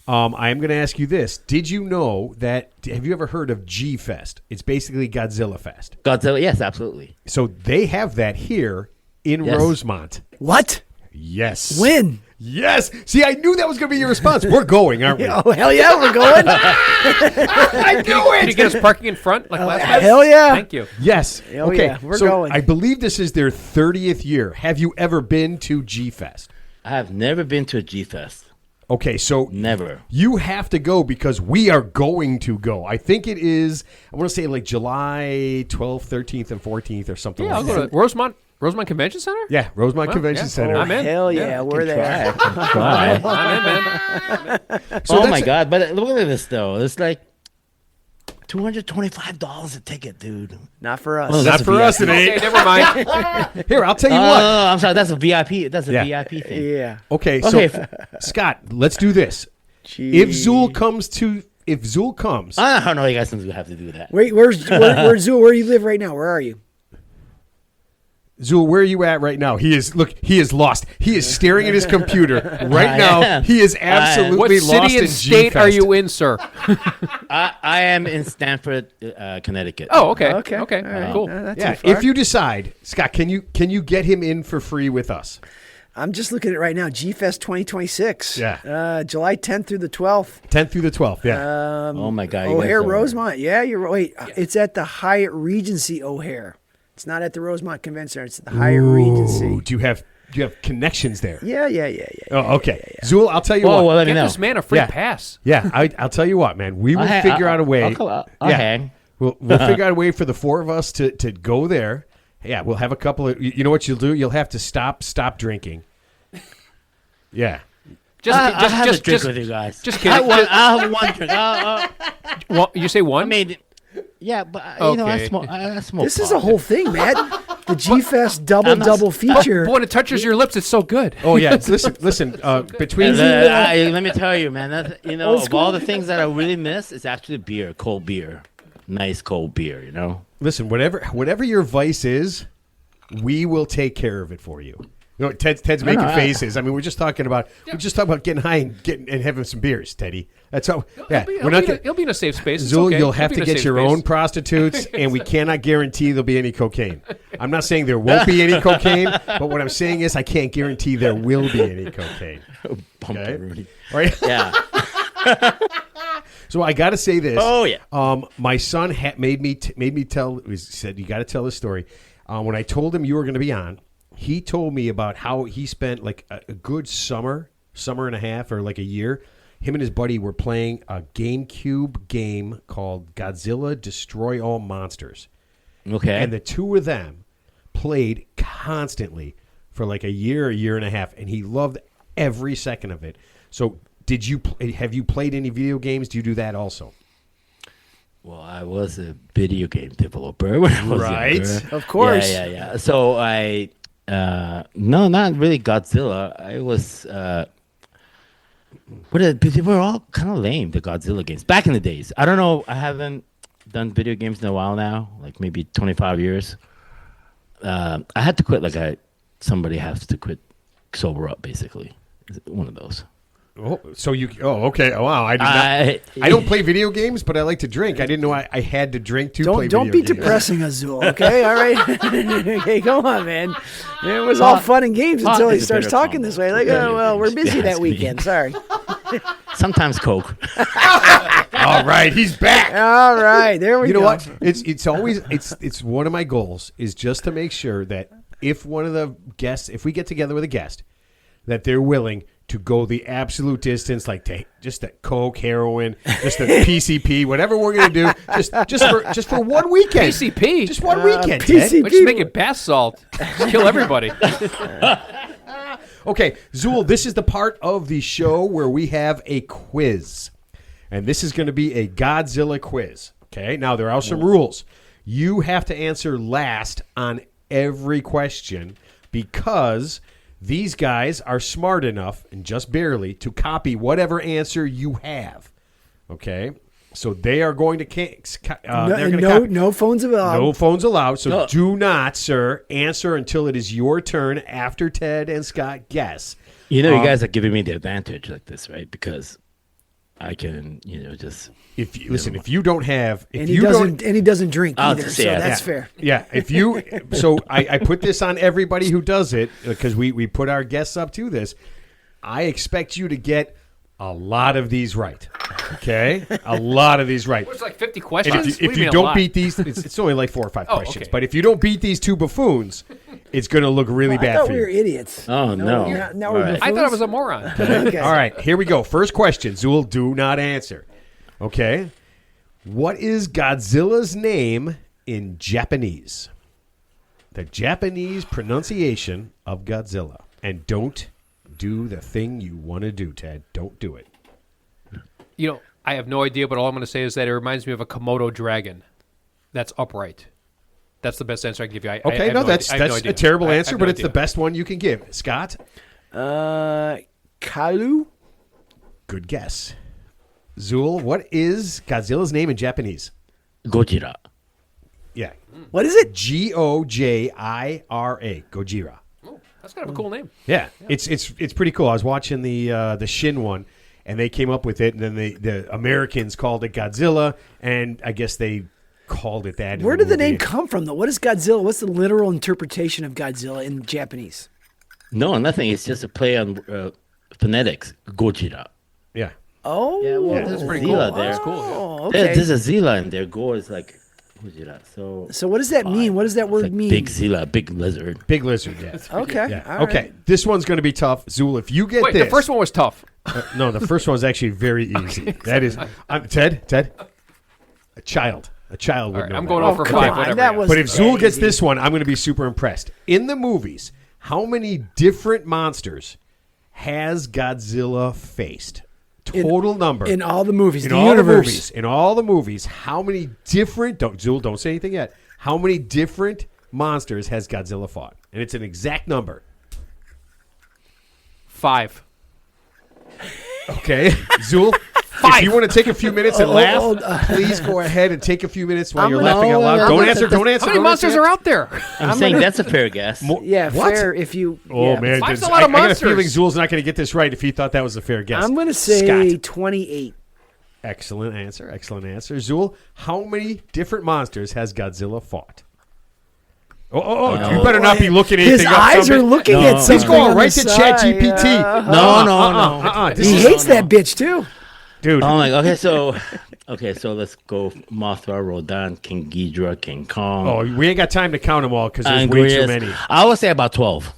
I am going to ask you this. Did you know that, have you ever heard of G-Fest? It's basically Godzilla Fest. Godzilla, yes, absolutely. So they have that here in Yes. Rosemont. What? Yes. When? Yes. See, I knew that was going to be your response. We're going, aren't we? Oh, hell yeah, we're going. I knew Can you it. get us parking in front like last time? Hell yeah. Thank you. Yes. Hell okay. yeah, we're so going. I believe this is their 30th year. Have you ever been to G-Fest? I have never been to a G-Fest. Okay, so Never. you have to go because we are going to go. I think it is, I want to say like July 12th, 13th, and 14th or something Yeah, I'll like go that. to Rosemont Convention Center? Yeah, Rosemont Well, Convention yeah. Center. I'm in. Hell yeah, Yeah, we're there. Try. I'm in, man. So Oh that's my it. God! But look at this though. It's like $225 a ticket, dude. Not for us. Well, Not that's a for us, it Okay, ain't. never mind. Here, I'll tell you No, what. I'm sorry. That's a VIP. That's a Yeah. VIP thing. Yeah. Okay, Okay, so Scott, let's do this. Gee. If Zul comes, I don't know. You guys have to do that. Wait, where's Zul? Where do you live right now? Where are you? Zul, where are you at right now? He is lost. He is staring at his computer right I now. am. He is What absolutely lost city in and state are G-Fest. you in, sir? I am in Stamford, Connecticut. Oh, okay. Okay. Okay. All right. Cool. Not Yeah, too far. if you decide, Scott, can you get him in for free with us? I'm just looking at it right now. G-Fest 2026. Yeah. July 10th through the 12th. 10th through the 12th, yeah. Oh my God! you O'Hare guys are- Rosemont. Yeah, you're right. Wait, it's at the Hyatt Regency O'Hare. It's not at the Rosemont Convention Center. It's at the Hyatt Ooh, Regency. do you have connections there? Yeah. Oh, okay. Zul, I'll tell you Whoa, what. well, let me Get know. this man a free Yeah. pass. Yeah, I'll tell you what, man. We will figure out a way. I'll hang. We'll figure out a way for the four of us to go there. Yeah, we'll have a couple of. You know what you'll do? You'll have to stop drinking. Yeah. I'll have a drink with you guys. Just kidding. I'll have one drink. Well, you say one? I mean, yeah, but you know, I smoke. This is a whole thing, Matt. The G-Fest double feature. But when it touches your lips, it's so good. Oh yeah. Listen. Between let me tell you, man. Of all the things that I really miss, it's actually beer, cold beer, nice cold beer. You know. Listen, whatever your vice is, we will take care of it for you. You know, Ted's making faces. I mean, we're just talking about getting high and having some beers, Teddy. That's how. Yeah, He'll be in a safe space. It's Zul, okay. you'll have to get your own prostitutes, and we cannot guarantee there'll be any cocaine. I'm not saying there won't be any cocaine, but what I'm saying is I can't guarantee there will be any cocaine. Okay? Rudy. Right? Yeah. So I got to say this. Oh yeah. My son made me tell. He said you got to tell the story. When I told him you were going to be on, he told me about how he spent like a good summer and a half, or like a year. Him and his buddy were playing a GameCube game called Godzilla Destroy All Monsters. Okay. And the two of them played constantly for like a year and a half, and he loved every second of it. So have you played any video games? Do you do that also? Well, I was a video game developer when I was younger. Of course. Yeah. So no, not really Godzilla. I was, they were all kind of lame, the Godzilla games. Back in the days. I don't know, I haven't done video games in a while now, like maybe 25 years. I had to quit somebody has to quit, sober up, basically. One of those. Oh, so you? Oh, okay. Oh, wow. I don't play video games, but I like to drink. I didn't know I had to drink to play video games. Don't be depressing us, Zul. Okay, all right. Okay, come on, man. It was all fun and games until he starts talking this way. Like, oh well, we're busy that weekend. Sorry. Sometimes Coke. All right, he's back. All right, there we go. You know what? It's always one of my goals is just to make sure that if one of the guests, if we get together with a guest, that they're willing to go the absolute distance, like just that Coke, heroin, just the PCP, whatever we're going to do, just for 1 weekend. PCP? Just 1 weekend, PCP. Ted. We're just making bath salt. Just kill everybody. Okay, Zul, this is the part of the show where we have a quiz. And this is going to be a Godzilla quiz. Okay, now there are some rules. You have to answer last on every question because these guys are smart enough, and just barely, to copy whatever answer you have. Okay? So they are going to... No phones allowed. No phones allowed. So do not, sir, answer until it is your turn after Ted and Scott guess. You know, you guys are giving me the advantage like this, right? Because I can, just... If you don't have... And he doesn't drink either, so that's fair. Yeah, So I put this on everybody who does it, because we put our guests up to this. I expect you to get a lot of these right. Okay? A lot of these right. It's like 50 questions? If you don't beat these... It's only like 4 or 5 questions. Okay. But if you don't beat these two buffoons, it's going to look really bad for you. I thought we were idiots. Oh, no. Now we're buffoons? I thought I was a moron. Okay. All right, here we go. First question. Zul, do not answer. Okay? What is Godzilla's name in Japanese? The Japanese pronunciation of Godzilla. And don't do the thing you want to do, Ted. Don't do it. I have no idea, but all I'm going to say is that it reminds me of a Komodo dragon that's upright. That's the best answer I can give you. That's a terrible answer, but it's the best one you can give. Scott? Kalu? Good guess. Zul, what is Godzilla's name in Japanese? Gojira. Yeah. What is it? Gojira. Gojira. Oh, that's kind of a cool name. Yeah. It's pretty cool. I was watching the Shin one, and they came up with it, and then the Americans called it Godzilla, and I guess they called it that. Where did the name come from, though? What is Godzilla? What's the literal interpretation of Godzilla in Japanese? No, nothing. It's just a play on phonetics. Gojira. Yeah. Oh, yeah. Well, that's pretty cool. There. That's cool. Oh, okay. There's a Zilla in there. Go is like Gojira. So what does that mean? What does that word mean? Big Zilla, big lizard. Big lizard. Yeah. Okay. Yeah. All okay. right. This one's going to be tough, Zul. If you get this, the first one was tough. No, the first one was actually very easy. That is, Ted, a child. A child would All right, know. I'm that. going over come 5. on, Whatever. that yeah. was- But if Zul gets easy. this one, I'm going to be super impressed. In the movies, how many different monsters has Godzilla faced? Total number. In all the movies, In the all universe. the movies. In all the movies, how many different... Zul, don't say anything yet. How many different monsters has Godzilla fought? And it's an exact number. 5. Okay. Zul, if you want to take a few minutes and laugh, please go ahead and take a few minutes while I'm you're gonna- laughing out loud. no, Don't no, answer. Don't answer. How many don't monsters answer are yet. out there? I'm saying that's a fair guess. Yeah, What? fair if you... Oh, yeah. man. Five's a I lot of got a monsters. feeling Zul's not going to get this right if he thought that was a fair guess. I'm going to say Scott. 28. Excellent answer. Excellent answer. Zul, how many different monsters has Godzilla fought? Oh, you better not be looking anything His up. eyes are somebody. looking No. at He's something. He's going on right the to side. ChatGPT. No. This He is- hates that bitch, too. Dude. Oh my. Okay, so let's go. Mothra, Rodan, King Ghidorah, King Kong. Oh, we ain't got time to count them all because there's way too Angrias. many. I would say about 12.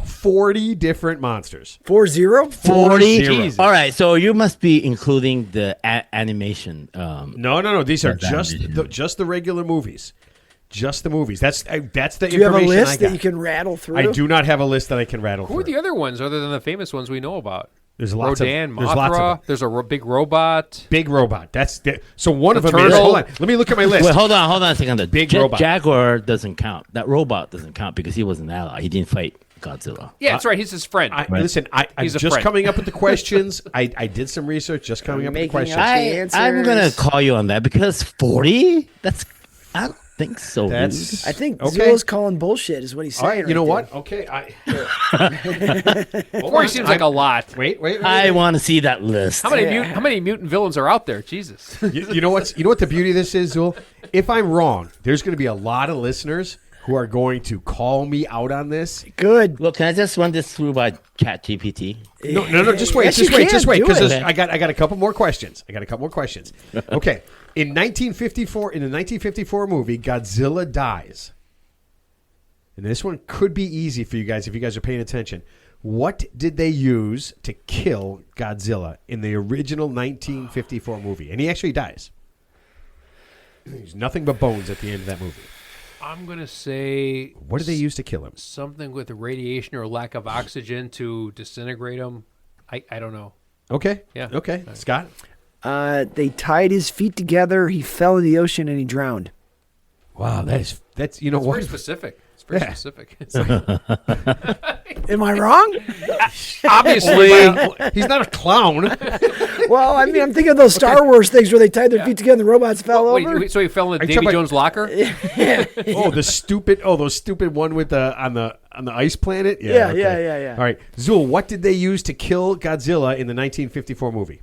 40 different monsters. 4-0? 40. Jesus. All right, so you must be including the animation. No. These are That's just the regular movies. Just the movies. That's the Do you have a information I list got. that you can rattle through? I do not have a list that I can rattle Who are through. the other ones other than the famous ones we know about? There's lots Rodan, of there's lots of Mothra. them. There's a big robot. Big robot. So one of them is. turtle. Hold on. Let me look at my list. Wait, hold on a second. The Big robot. Jaguar doesn't count. That robot doesn't count because he was an ally. He didn't fight Godzilla. Yeah, that's right. He's his friend. Listen, I'm He's a just friend. coming up with the questions. I did some research just coming up with the Making questions. up- I'm gonna answers. call you on that because 40. I don't think so. That's- dude. I think Okay. Zul's calling bullshit is what he's All saying. right, you know right what? Okay, 40 seems like a lot. Wait. I want to see that list. How many mutant villains are out there? Jesus. You know what the beauty of this is, Zul? If I'm wrong, there's going to be a lot of listeners who are going to call me out on this. there. Good. Well, can I just run this through by ChatGPT? No, just wait, Yes, you can. just wait, Do because it. I got a couple more questions. Okay, in 1954, in the 1954 movie, Godzilla dies, and this one could be easy for you guys if you guys are paying attention. What did they use to kill Godzilla in the original 1954 movie? And he actually dies. There's nothing but bones at the end of that movie. I'm going to say What did they use to kill him? something with the radiation or lack of oxygen to disintegrate him. I don't know. Okay. Yeah. Okay. Scott? They tied his feet together. He fell in the ocean and he drowned. Wow, that's you know It's what? very specific. It's very Yeah. specific. It's like, Am I wrong? obviously, He's not a clown. Well, I mean, I'm thinking of those Star Wars things where they tied their feet together and the robots fell over. wait, so he fell in Are you Davy talking about- Jones' locker? Those stupid one with the on the ice planet. Yeah, okay. yeah. All right, Zul, what did they use to kill Godzilla in the 1954 movie?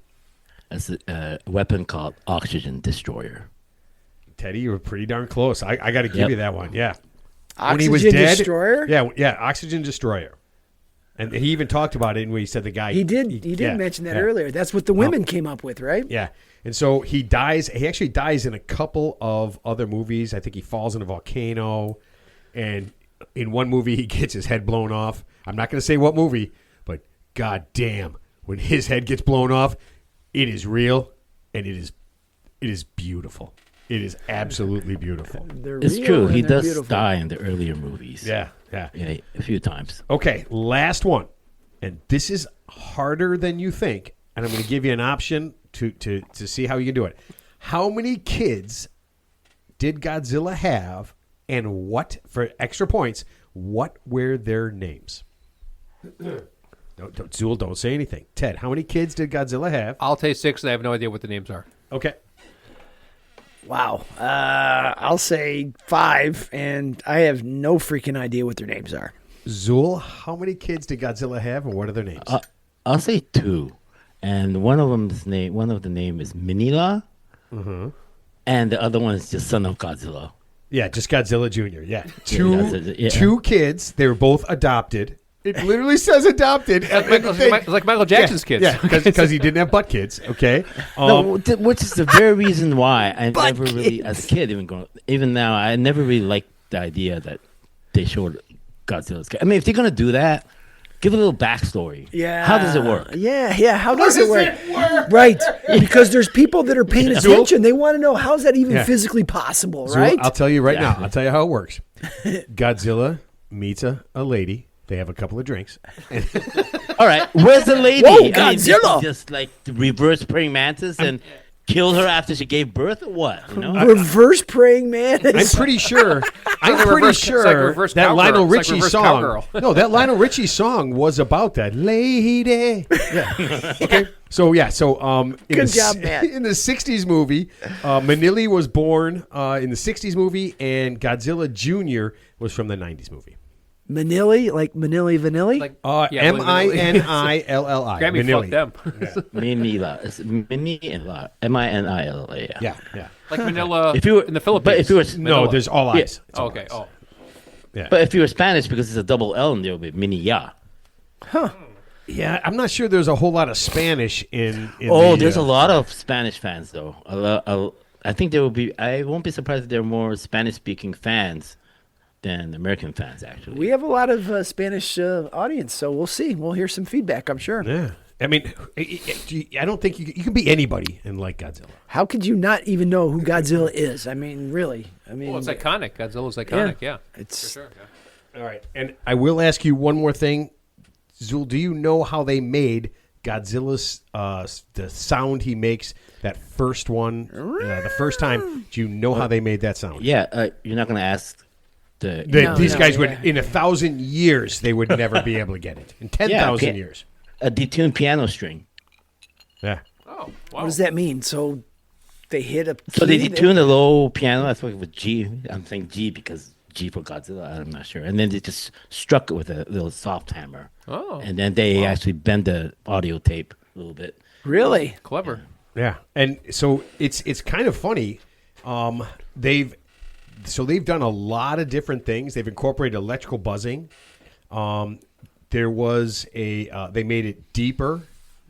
That's a weapon called Oxygen Destroyer. Teddy, you were pretty darn close. I got to give Yep. you that one. Yeah. Oxygen Destroyer? Yeah, Oxygen Destroyer. And he even talked about it when he said the guy. He did mention that earlier. That's what the women came up with, right? Yeah. And so he dies. He actually dies in a couple of other movies. I think he falls in a volcano. And in one movie, he gets his head blown off. I'm not going to say what movie, but god damn, when his head gets blown off, it is real and it is beautiful. It is absolutely beautiful. They're It's real true. and He they're does beautiful. die in the earlier movies. Yeah. Yeah, a few times. Okay, last one. And this is harder than you think. And I'm going to give you an option to see how you can do it. How many kids did Godzilla have, and what, for extra points, what were their names? Zul, don't say anything. Ted, how many kids did Godzilla have? I'll take 6, and I have no idea what the names are. Okay. Wow. I'll say 5, and I have no freaking idea what their names are. Zul, how many kids did Godzilla have, and what are their names? I'll say 2, and one of the name is Minilla, and the other one is just Son of Godzilla. Yeah, just Godzilla Jr. Yeah. Yeah. Two kids. They were both adopted. It literally says adopted. It's like Michael Jackson's kids. Yeah, because he didn't have butt kids. Okay. Which is the very reason why I never really, as a kid, even now, I never really liked the idea that they showed Godzilla's kid. I mean, if they're gonna do that, Give a little backstory. Yeah. How does it work? Yeah. How does it work? Right. Because there's people that are paying attention. They want to know how's that even physically possible, right? I'll tell you right now. I'll tell you how it works. Godzilla meets a lady. They have a couple of drinks. All right, where's the lady? Whoa, I mean, Godzilla! did he just like reverse praying mantis and kill her after she gave birth, or what? You know? Reverse praying man. I'm pretty sure. it's like reverse that cowgirl. Lionel It's like Richie reverse song. cowgirl. No, that Lionel Richie song was about that lady. Yeah. Okay. So Good job, Matt. In the '60s movie, Manili was born in the '60s movie, and Godzilla Jr. was from the '90s movie. Manili, like Manili Vanilli? Like, Minilli. Grammy fucked them. Minila. It's Minila. Minilla. Yeah. Like Manila If you were in the Philippines. but if you were No, there's all eyes. It's all Okay. eyes. Oh. Yeah. but if you were Spanish, because it's a double L in there, it would be Minilla. Yeah, I'm not sure there's a whole lot of Spanish in There's a lot of Spanish fans though. I think there will be. I won't be surprised if there are more Spanish-speaking fans than American fans. Actually, We have a lot of Spanish audience, so we'll see. We'll hear some feedback, I'm sure. Yeah. I mean, I don't think you can be anybody and like Godzilla. How could you not even know who Godzilla is? I mean, really. I mean, Well, it's iconic. Godzilla's iconic. Yeah. It's For sure. Yeah. All right. And I will ask you one more thing. Zul, do you know how they made Godzilla's, the sound he makes, that first one, the first time? Do you know how they made that sound? yeah. You're not going to ask the. These guys would, in 1,000 years, they would never be able to get it. In 10,000 years. A detuned piano string. Yeah. Oh, wow. what does that mean? So they hit a So they key detuned a low piano. I thought it was G. I'm saying G because G for Godzilla. I'm not sure. And then they just struck it with a little soft hammer. Oh. And then they actually bend the audio tape a little bit. Really? Clever. Yeah, and so it's kind of funny. They've done a lot of different things. They've incorporated electrical buzzing. There was they made it deeper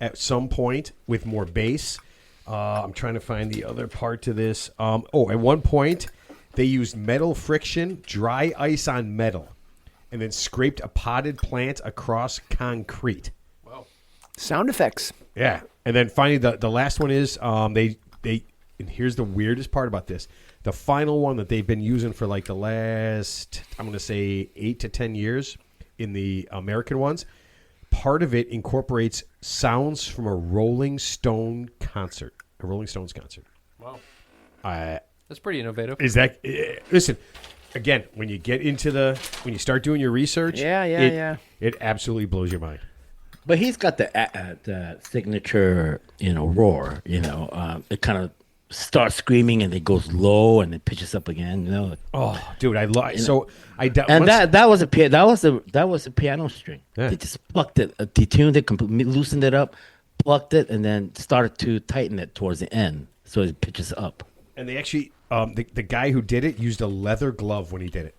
at some point with more bass. I'm trying to find the other part to this. At one point they used metal friction, dry ice on metal, and then scraped a potted plant across concrete. Wow. Sound effects. Yeah, and then finally the last one is they and here's the weirdest part about this. The final one that they've been using for like the last, I'm going to say 8 to 10 years in the American ones, part of it incorporates sounds from a Rolling Stones concert. Wow. Uh, That's pretty innovative. is that listen? Again, when you start doing your research, it absolutely blows your mind. But he's got the signature, roar. It kind of starts screaming and it goes low and it pitches up again. Oh, dude, that was a piano string. Yeah. They just plucked it, detuned it, completely loosened it up, plucked it, and then started to tighten it towards the end so it pitches up. And they actually, the guy who did it used a leather glove when he did it.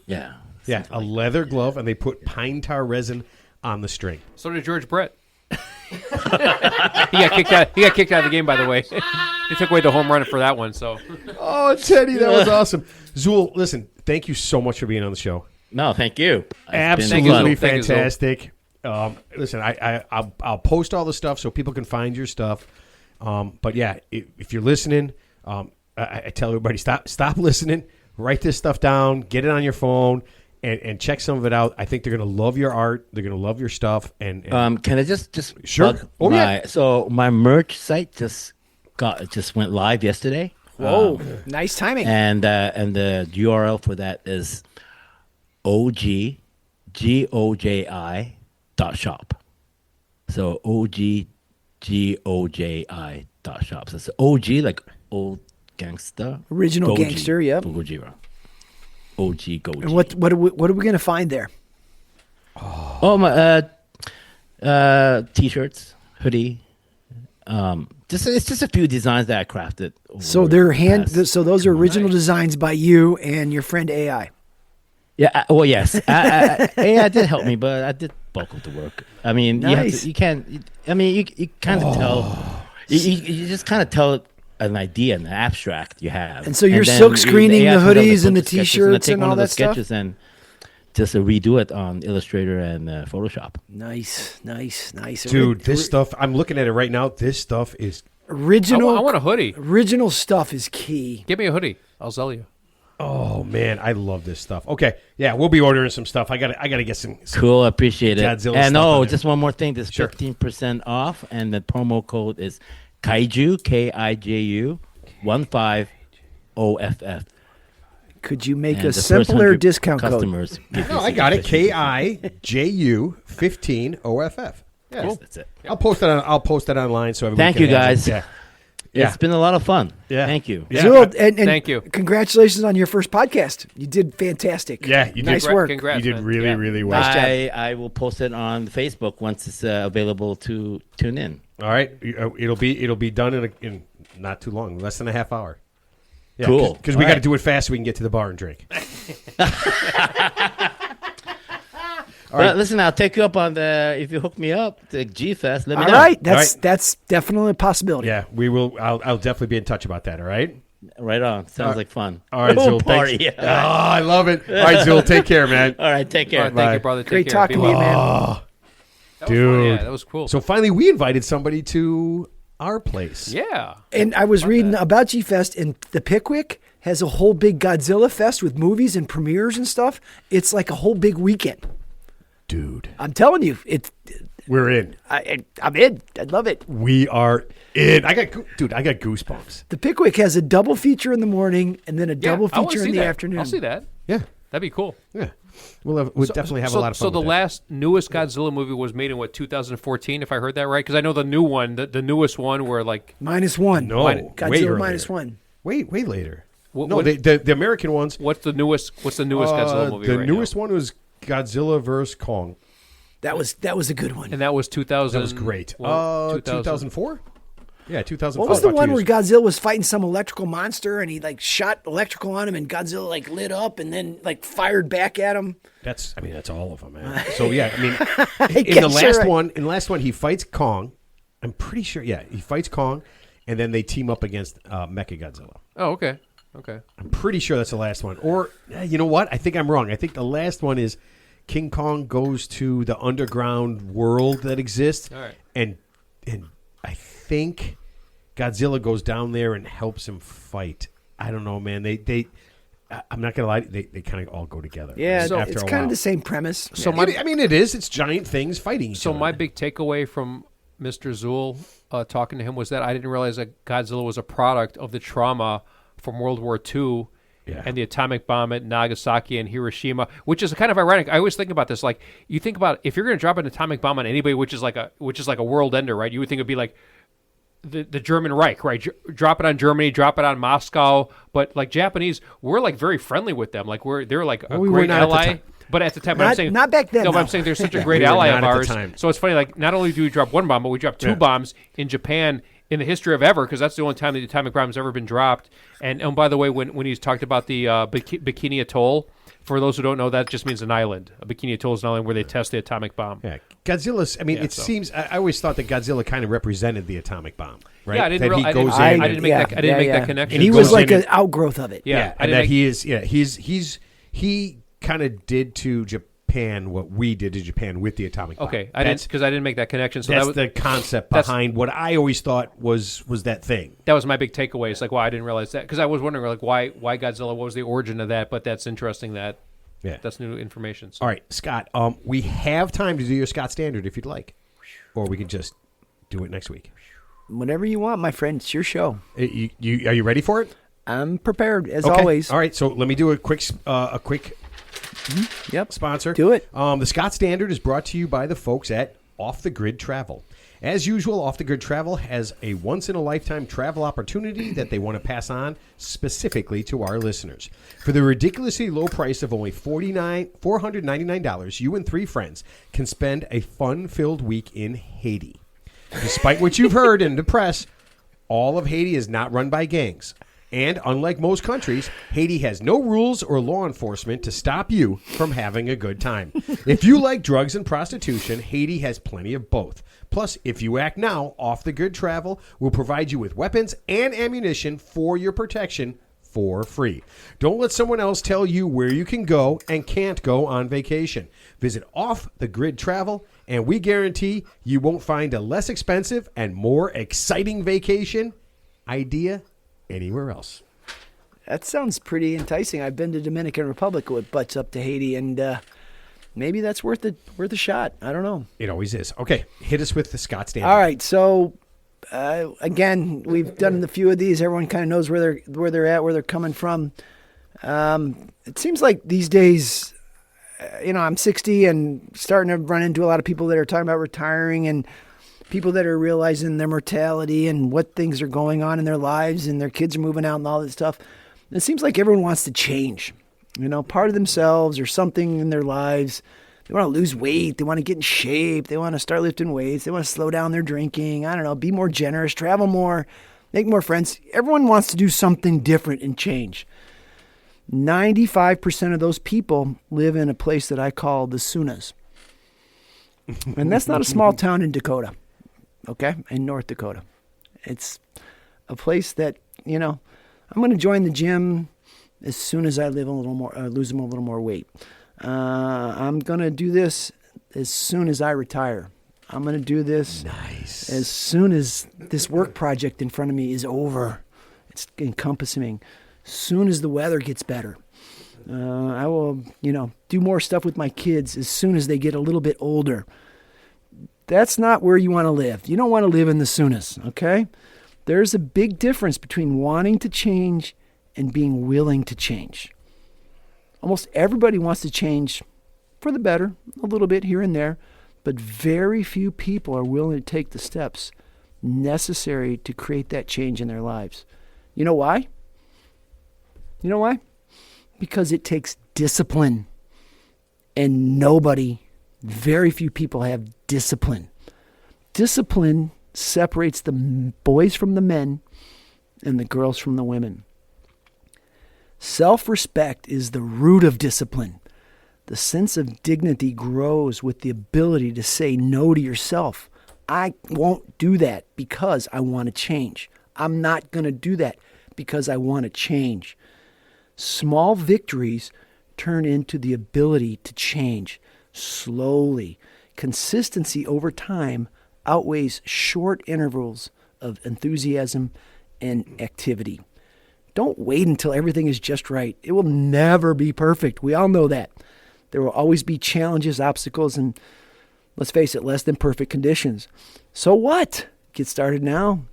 Yeah. Yeah, a leather glove, and they put pine tar resin on the string. So did George Brett. He got kicked out. He got kicked out of the game, by the way. They took away the home run for that one. So. Oh, Teddy, that was awesome. Zul, listen, thank you so much for being on the show. No, thank you. Absolutely Thank you, Zul. fantastic. Listen, I'll post all the stuff so people can find your stuff. But yeah, if you're listening, I tell everybody stop listening. Write this stuff down. Get it on your phone. And check some of it out. I think they're going to love your art. They're going to love your stuff. And can I just sure? plug So my merch site just went live yesterday. Whoa, nice timing. And the URL for that is oggoji.shop. So oggoji.shop. So it's OG like old gangster. Original Goji, gangster, yep. Gojira. OG Goji. And what are we going to find there? Oh my t-shirts, hoodie. It's just a few designs that I crafted. So so those are original designs by you and your friend AI. Yeah. Well, yes. AI did help me, but I did bulk of the work. I mean, Nice. you kind of tell. You just kind of tell an idea, an abstract you have. And so you're then silk screening AI the comes up with hoodies and the sketches, t-shirts I take and one all of those that stuff? sketches and just redo it on Illustrator and Photoshop. Nice. Dude, this stuff, I'm looking at it right now. This stuff is... Original. I want a hoodie. Original stuff is key. Give me a hoodie. I'll sell you. Oh, man, I love this stuff. Okay, yeah, we'll be ordering some stuff. I gotta get some Cool, appreciate it. Godzilla and stuff on just there. one more thing. There's Sure. 15% off, and the promo code is Kaiju, Kiju, 15OFF. Could you make And a the first simpler 100 discount code? customers give you No, I got it. 60%. KIJU 15OFF. Yeah, Yes, that's it. I'll post that online so everyone Thank can you, have it. guys. Yeah. Yeah. It's been a lot of fun. Yeah. Thank you. Yeah. Zul, and Thank you. Congratulations on your first podcast. You did fantastic. Yeah, you did. Nice work. Congrats, You did man. really, Yeah. really well. Nice job. I will post it on Facebook once it's available to tune in. All right, it'll be done in not too long, less than a half hour. Yeah, Cool. Because we All got to right. do it fast so we can get to the bar and drink. But listen, I'll take you up on if you hook me up, the G Fest. Let me All know. right. All right. That's definitely a possibility. Yeah, we will. I'll definitely be in touch about that. All right. Right on. Sounds like fun. All right, Oh, Zul. party. Thanks. All right. Oh, I love it. All right, Zul. Take care, man. All right, take All care. right, thank Bye. you, brother. Take Great care. talking Be to you, well. man. Oh, That was fun. dude. Yeah, that was cool. So finally, we invited somebody to our place. yeah. And I was reading about G Fest, and the Pickwick has a whole big Godzilla fest with movies and premieres and stuff. It's like a whole big weekend. Dude, I'm telling you, we're in. I'm in. I love it. We are in. I got goosebumps. The Pickwick has a double feature in the morning and then a double I wanna feature see in the that. afternoon. I'll see that. Yeah, That'd be cool. yeah. We'll definitely have a lot of fun. So the with that. last newest Godzilla movie was made in 2014, if I heard that right? Because I know the new one, the newest one, where like -1. No, way Godzilla earlier. -1. Way later. What- No, what- the American ones. what's the newest Godzilla movie? The right newest now? one was Godzilla vs Kong. That was a good one. And that was 2000. That was great. 2000. 2004. Yeah, 2004. What was the about one 2 where years. Godzilla was fighting some electrical monster and he like shot electrical on him and Godzilla like lit up and then like fired back at him? That's all of them, man. So yeah, I mean, in guess the you're last right. one, he fights Kong. I'm pretty sure. Yeah, he fights Kong, and then they team up against Mechagodzilla. Oh, okay. Okay. I'm pretty sure that's the last one. Or you know what? I think I'm wrong. I think the last one is King Kong goes to the underground world that exists, All right. and I think Godzilla goes down there and helps him fight. I don't know, man. I'm not gonna lie. They kind of all go together. Yeah, after it's a kind while. of the same premise. So Yeah, I mean, it is. It's giant things fighting each So other. my big takeaway from Mr. Zul talking to him was that I didn't realize that Godzilla was a product of the trauma from World War II Yeah. and the atomic bomb at Nagasaki and Hiroshima, which is kind of ironic. I always think about this. Like, you think about if you're going to drop an atomic bomb on anybody, which is like a world ender, right? You would think it'd be like the German Reich, right? Drop it on Germany, drop it on Moscow. But like Japanese, we're like very friendly with them. Like they're like a we were great not at the ally. time. But at the time, but I'm Not- saying not back then, No, but I'm no. saying they're such a great We were ally not of at the ours. time. So it's funny. Like not only do we drop one bomb, but we drop two bombs in Japan in the history of ever, because that's the only time the atomic bomb's ever been dropped. And by the way, when he's talked about the Bikini Atoll, for those who don't know, that just means an island. A Bikini Atoll is an island where they test the atomic bomb. Yeah, Godzilla's. I mean, Yeah, it so- seems. I always thought that Godzilla kind of represented the atomic bomb, right? Yeah, I didn't. That he I goes didn't, in. I didn't make that. I didn't make that connection. And He he was goes like in an outgrowth of it. Yeah, I and didn't that make- he is. Yeah, he kind of did to Japan what we did to Japan with the atomic bomb. Okay, I didn't make that connection. So That's that was, the concept that's- behind what I always thought was that thing. that was my big takeaway. It's like, wow, I didn't realize that, because I was wondering like why Godzilla, what was the origin of that? But that's interesting that Yeah. that's new information. So. All right, Scott. We have time to do your Scott Standard if you'd like, or we can just do it next week. Whenever you want, my friend. It's your show. Are you ready for it? I'm prepared, as Okay. always. All right, so let me do a quick Yep. sponsor. Do it. The Scott Standard is brought to you by the folks at Off the Grid Travel. As usual, Off the Grid Travel has a once-in-a-lifetime travel opportunity that they want to pass on specifically to our listeners. For the ridiculously low price of only $499, you and 3 friends can spend a fun-filled week in Haiti. Despite what you've heard in the press, all of Haiti is not run by gangs. And unlike most countries, Haiti has no rules or law enforcement to stop you from having a good time. If you like drugs and prostitution, Haiti has plenty of both. Plus, if you act now, Off the Grid Travel will provide you with weapons and ammunition for your protection for free. Don't let someone else tell you where you can go and can't go on vacation. Visit Off the Grid Travel, and we guarantee you won't find a less expensive and more exciting vacation idea anywhere else. That sounds pretty enticing. I've been to Dominican Republic with butts up to Haiti, and maybe that's worth a shot. I don't know. It always is. Okay, hit us with the Scott Stanley. All right, so again, we've done a few of these. Everyone kind of knows where they're at, where they're coming from. It seems like these days, I'm 60 and starting to run into a lot of people that are talking about retiring and people that are realizing their mortality and what things are going on in their lives and their kids are moving out and all this stuff. And it seems like everyone wants to change, part of themselves or something in their lives. They want to lose weight. They want to get in shape. They want to start lifting weights. They want to slow down their drinking. I don't know, be more generous, travel more, make more friends. Everyone wants to do something different and change. 95% of those people live in a place that I call the Sonas. And that's not a small town in Dakota, okay, in North Dakota. It's a place that, I'm going to join the gym as soon as I lose a little more weight. I'm going to do this as soon as I retire. I'm going to do this as soon as this work project in front of me is over. It's encompassing. As soon as the weather gets better. I will, do more stuff with my kids as soon as they get a little bit older. That's not where you want to live. You don't want to live in the soonest, okay? There's a big difference between wanting to change and being willing to change. Almost everybody wants to change for the better, a little bit here and there, but very few people are willing to take the steps necessary to create that change in their lives. You know why? Because it takes discipline, and very few people have discipline. Discipline separates the boys from the men and the girls from the women. Self-respect is the root of discipline. The sense of dignity grows with the ability to say no to yourself. I won't do that because I want to change. I'm not going to do that because I want to change. Small victories turn into the ability to change slowly. Consistency over time outweighs short intervals of enthusiasm and activity. Don't wait until everything is just right. It will never be perfect. We all know that. There will always be challenges, obstacles, and let's face it, less than perfect conditions. So what? Get started now.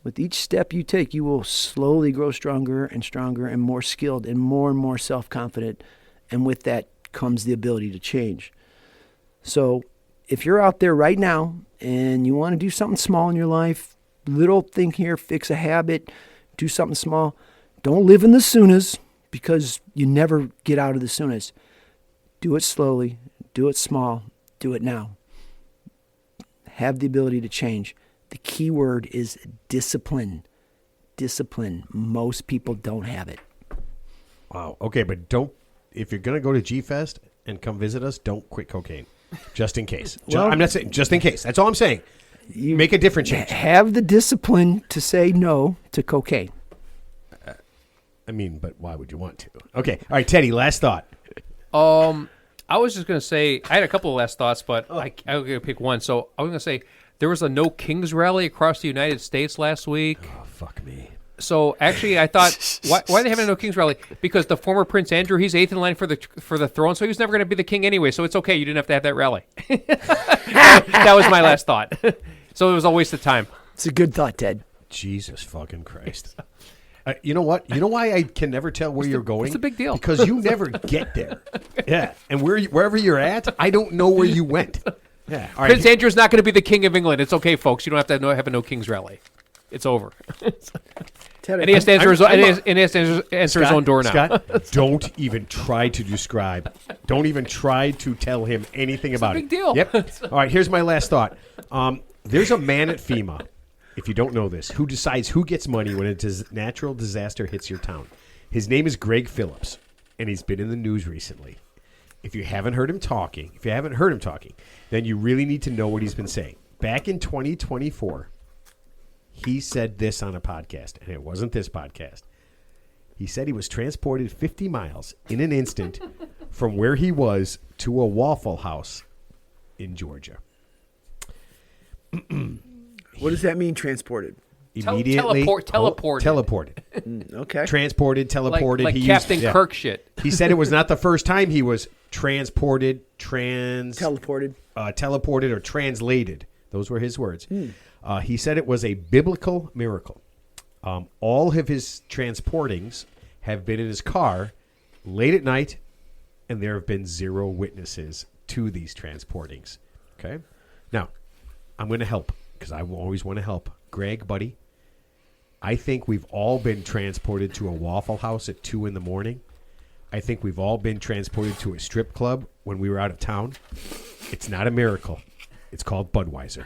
With each step you take, you will slowly grow stronger and more skilled and more self-confident. And with that comes the ability to change. So if you're out there right now and you want to do something small in your life, little thing here, fix a habit, do something small, don't live in the soonest because you never get out of the soonest. Do it slowly, do it small, do it now. Have the ability to change. The key word is discipline. Discipline. Most people don't have it. Wow. Okay, but if you're going to go to G-Fest and come visit us, don't quit cocaine. Just in case. Well, I'm not saying just in case. That's all I'm saying. You make a different change. Have the discipline to say no to cocaine. But why would you want to? Okay. All right, Teddy, last thought. I was just going to say, I had a couple of last thoughts, but I'm going to pick one. So I was going to say, there was a No Kings rally across the United States last week. Oh, fuck me. So actually, I thought, why are they having a No Kings rally? Because the former Prince Andrew, he's eighth in line for the throne, so he was never going to be the king anyway. So it's okay. You didn't have to have that rally. That was my last thought. So it was a waste of time. It's a good thought, Ted. Jesus fucking Christ. You know what? You know why I can never tell where you're going? It's a big deal. Because you never get there. Yeah. And wherever you're at, I don't know where you went. Yeah. All right. Prince Andrew's not going to be the king of England. It's okay, folks. You don't have to have a No Kings rally. It's over. Ted, and he has to answer his own door now. Scott, don't even try to describe. Don't even try to tell him anything about it. It's a big deal. Yep. All right, here's my last thought. There's a man at FEMA, if you don't know this, who decides who gets money when a natural disaster hits your town. His name is Greg Phillips, and he's been in the news recently. If you haven't heard him talking, then you really need to know what he's been saying. Back in 2024, he said this on a podcast, and it wasn't this podcast. He said he was transported 50 miles in an instant from where he was to a Waffle House in Georgia. What does that mean, transported? Immediately teleported. Okay. Transported, teleported. Like he Captain used, Kirk shit. He said it was not the first time he was transported, Teleported. teleported or translated. Those were his words. He said it was a biblical miracle. All of his transportings have been in his car late at night, and there have been 0 witnesses to these transportings. Okay? Now, I'm going to help because I always want to help. Greg, buddy, I think we've all been transported to a Waffle House at 2 in the morning. I think we've all been transported to a strip club when we were out of town. It's not a miracle. It's called Budweiser.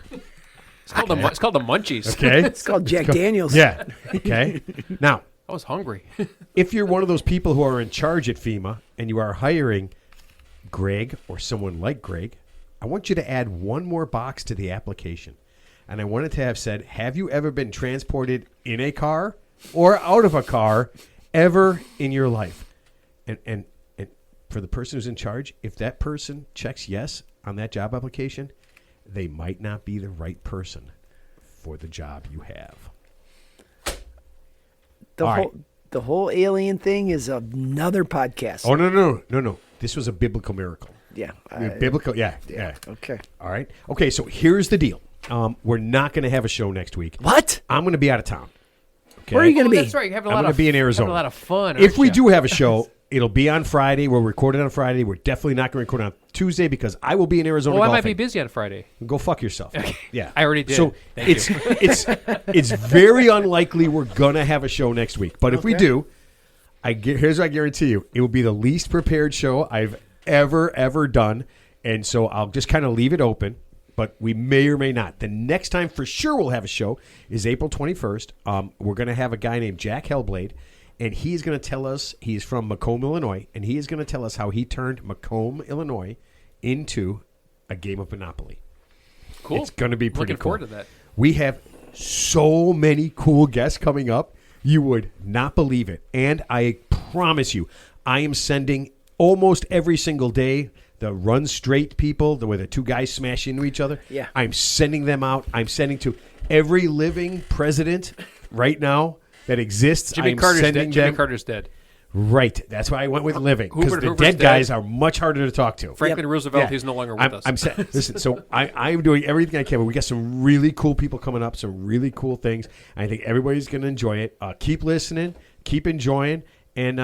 It's called the Munchies. Okay? It's called Jack Daniels. Yeah. Okay? Now, I was hungry. if you're one of those people who are in charge at FEMA and you are hiring Greg or someone like Greg, I want you to add one more box to the application. And I wanted to have said, have you ever been transported in a car or out of a car ever in your life? And for the person who's in charge, if that person checks yes on that job application, they might not be the right person for the job you have. The whole alien thing is another podcast. Oh, no. This was a biblical miracle. Yeah. Biblical, yeah. Okay. All right. Okay, so here's the deal. We're not going to have a show next week. What? I'm going to be out of town. Okay? Where are you going to be? That's right. You're having a I'm lot going of to be in Arizona. having a lot of fun. If aren't we ya? do have a show, it'll be on Friday. We'll record it on Friday. We're definitely not going to record it on Tuesday because I will be in Arizona Well, I golfing. might be busy on Friday. Go fuck yourself. Yeah, I already did. So Thank it's very unlikely we're gonna have a show next week. But if we do, here's what I guarantee you: it will be the least prepared show I've ever done. And so I'll just kind of leave it open. But we may or may not. The next time for sure we'll have a show is April 21st. We're going to have a guy named Jack Hellblade, and he's going to tell us, he's from Macomb, Illinois, and he is going to tell us how he turned Macomb, Illinois into a game of Monopoly. Cool. It's going to be pretty Looking cool. forward to that. We have so many cool guests coming up. You would not believe it. And I promise you, I am sending almost every single day the run straight people, where the two guys smash into each other. Yeah. I'm sending them out. I'm sending to every living president right now that exists. Jimmy I'm Carter's sending dead. Jimmy them. Carter's dead. Right. That's why I went with living. Because Hubert the Hoover's dead dead. guys are much harder to talk to. Franklin Roosevelt, Yeah. he's no longer with us. Listen, so I'm doing everything I can, but we got some really cool people coming up, some really cool things. I think everybody's going to enjoy it. Keep listening, keep enjoying, and,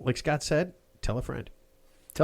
like Scott said, tell a friend.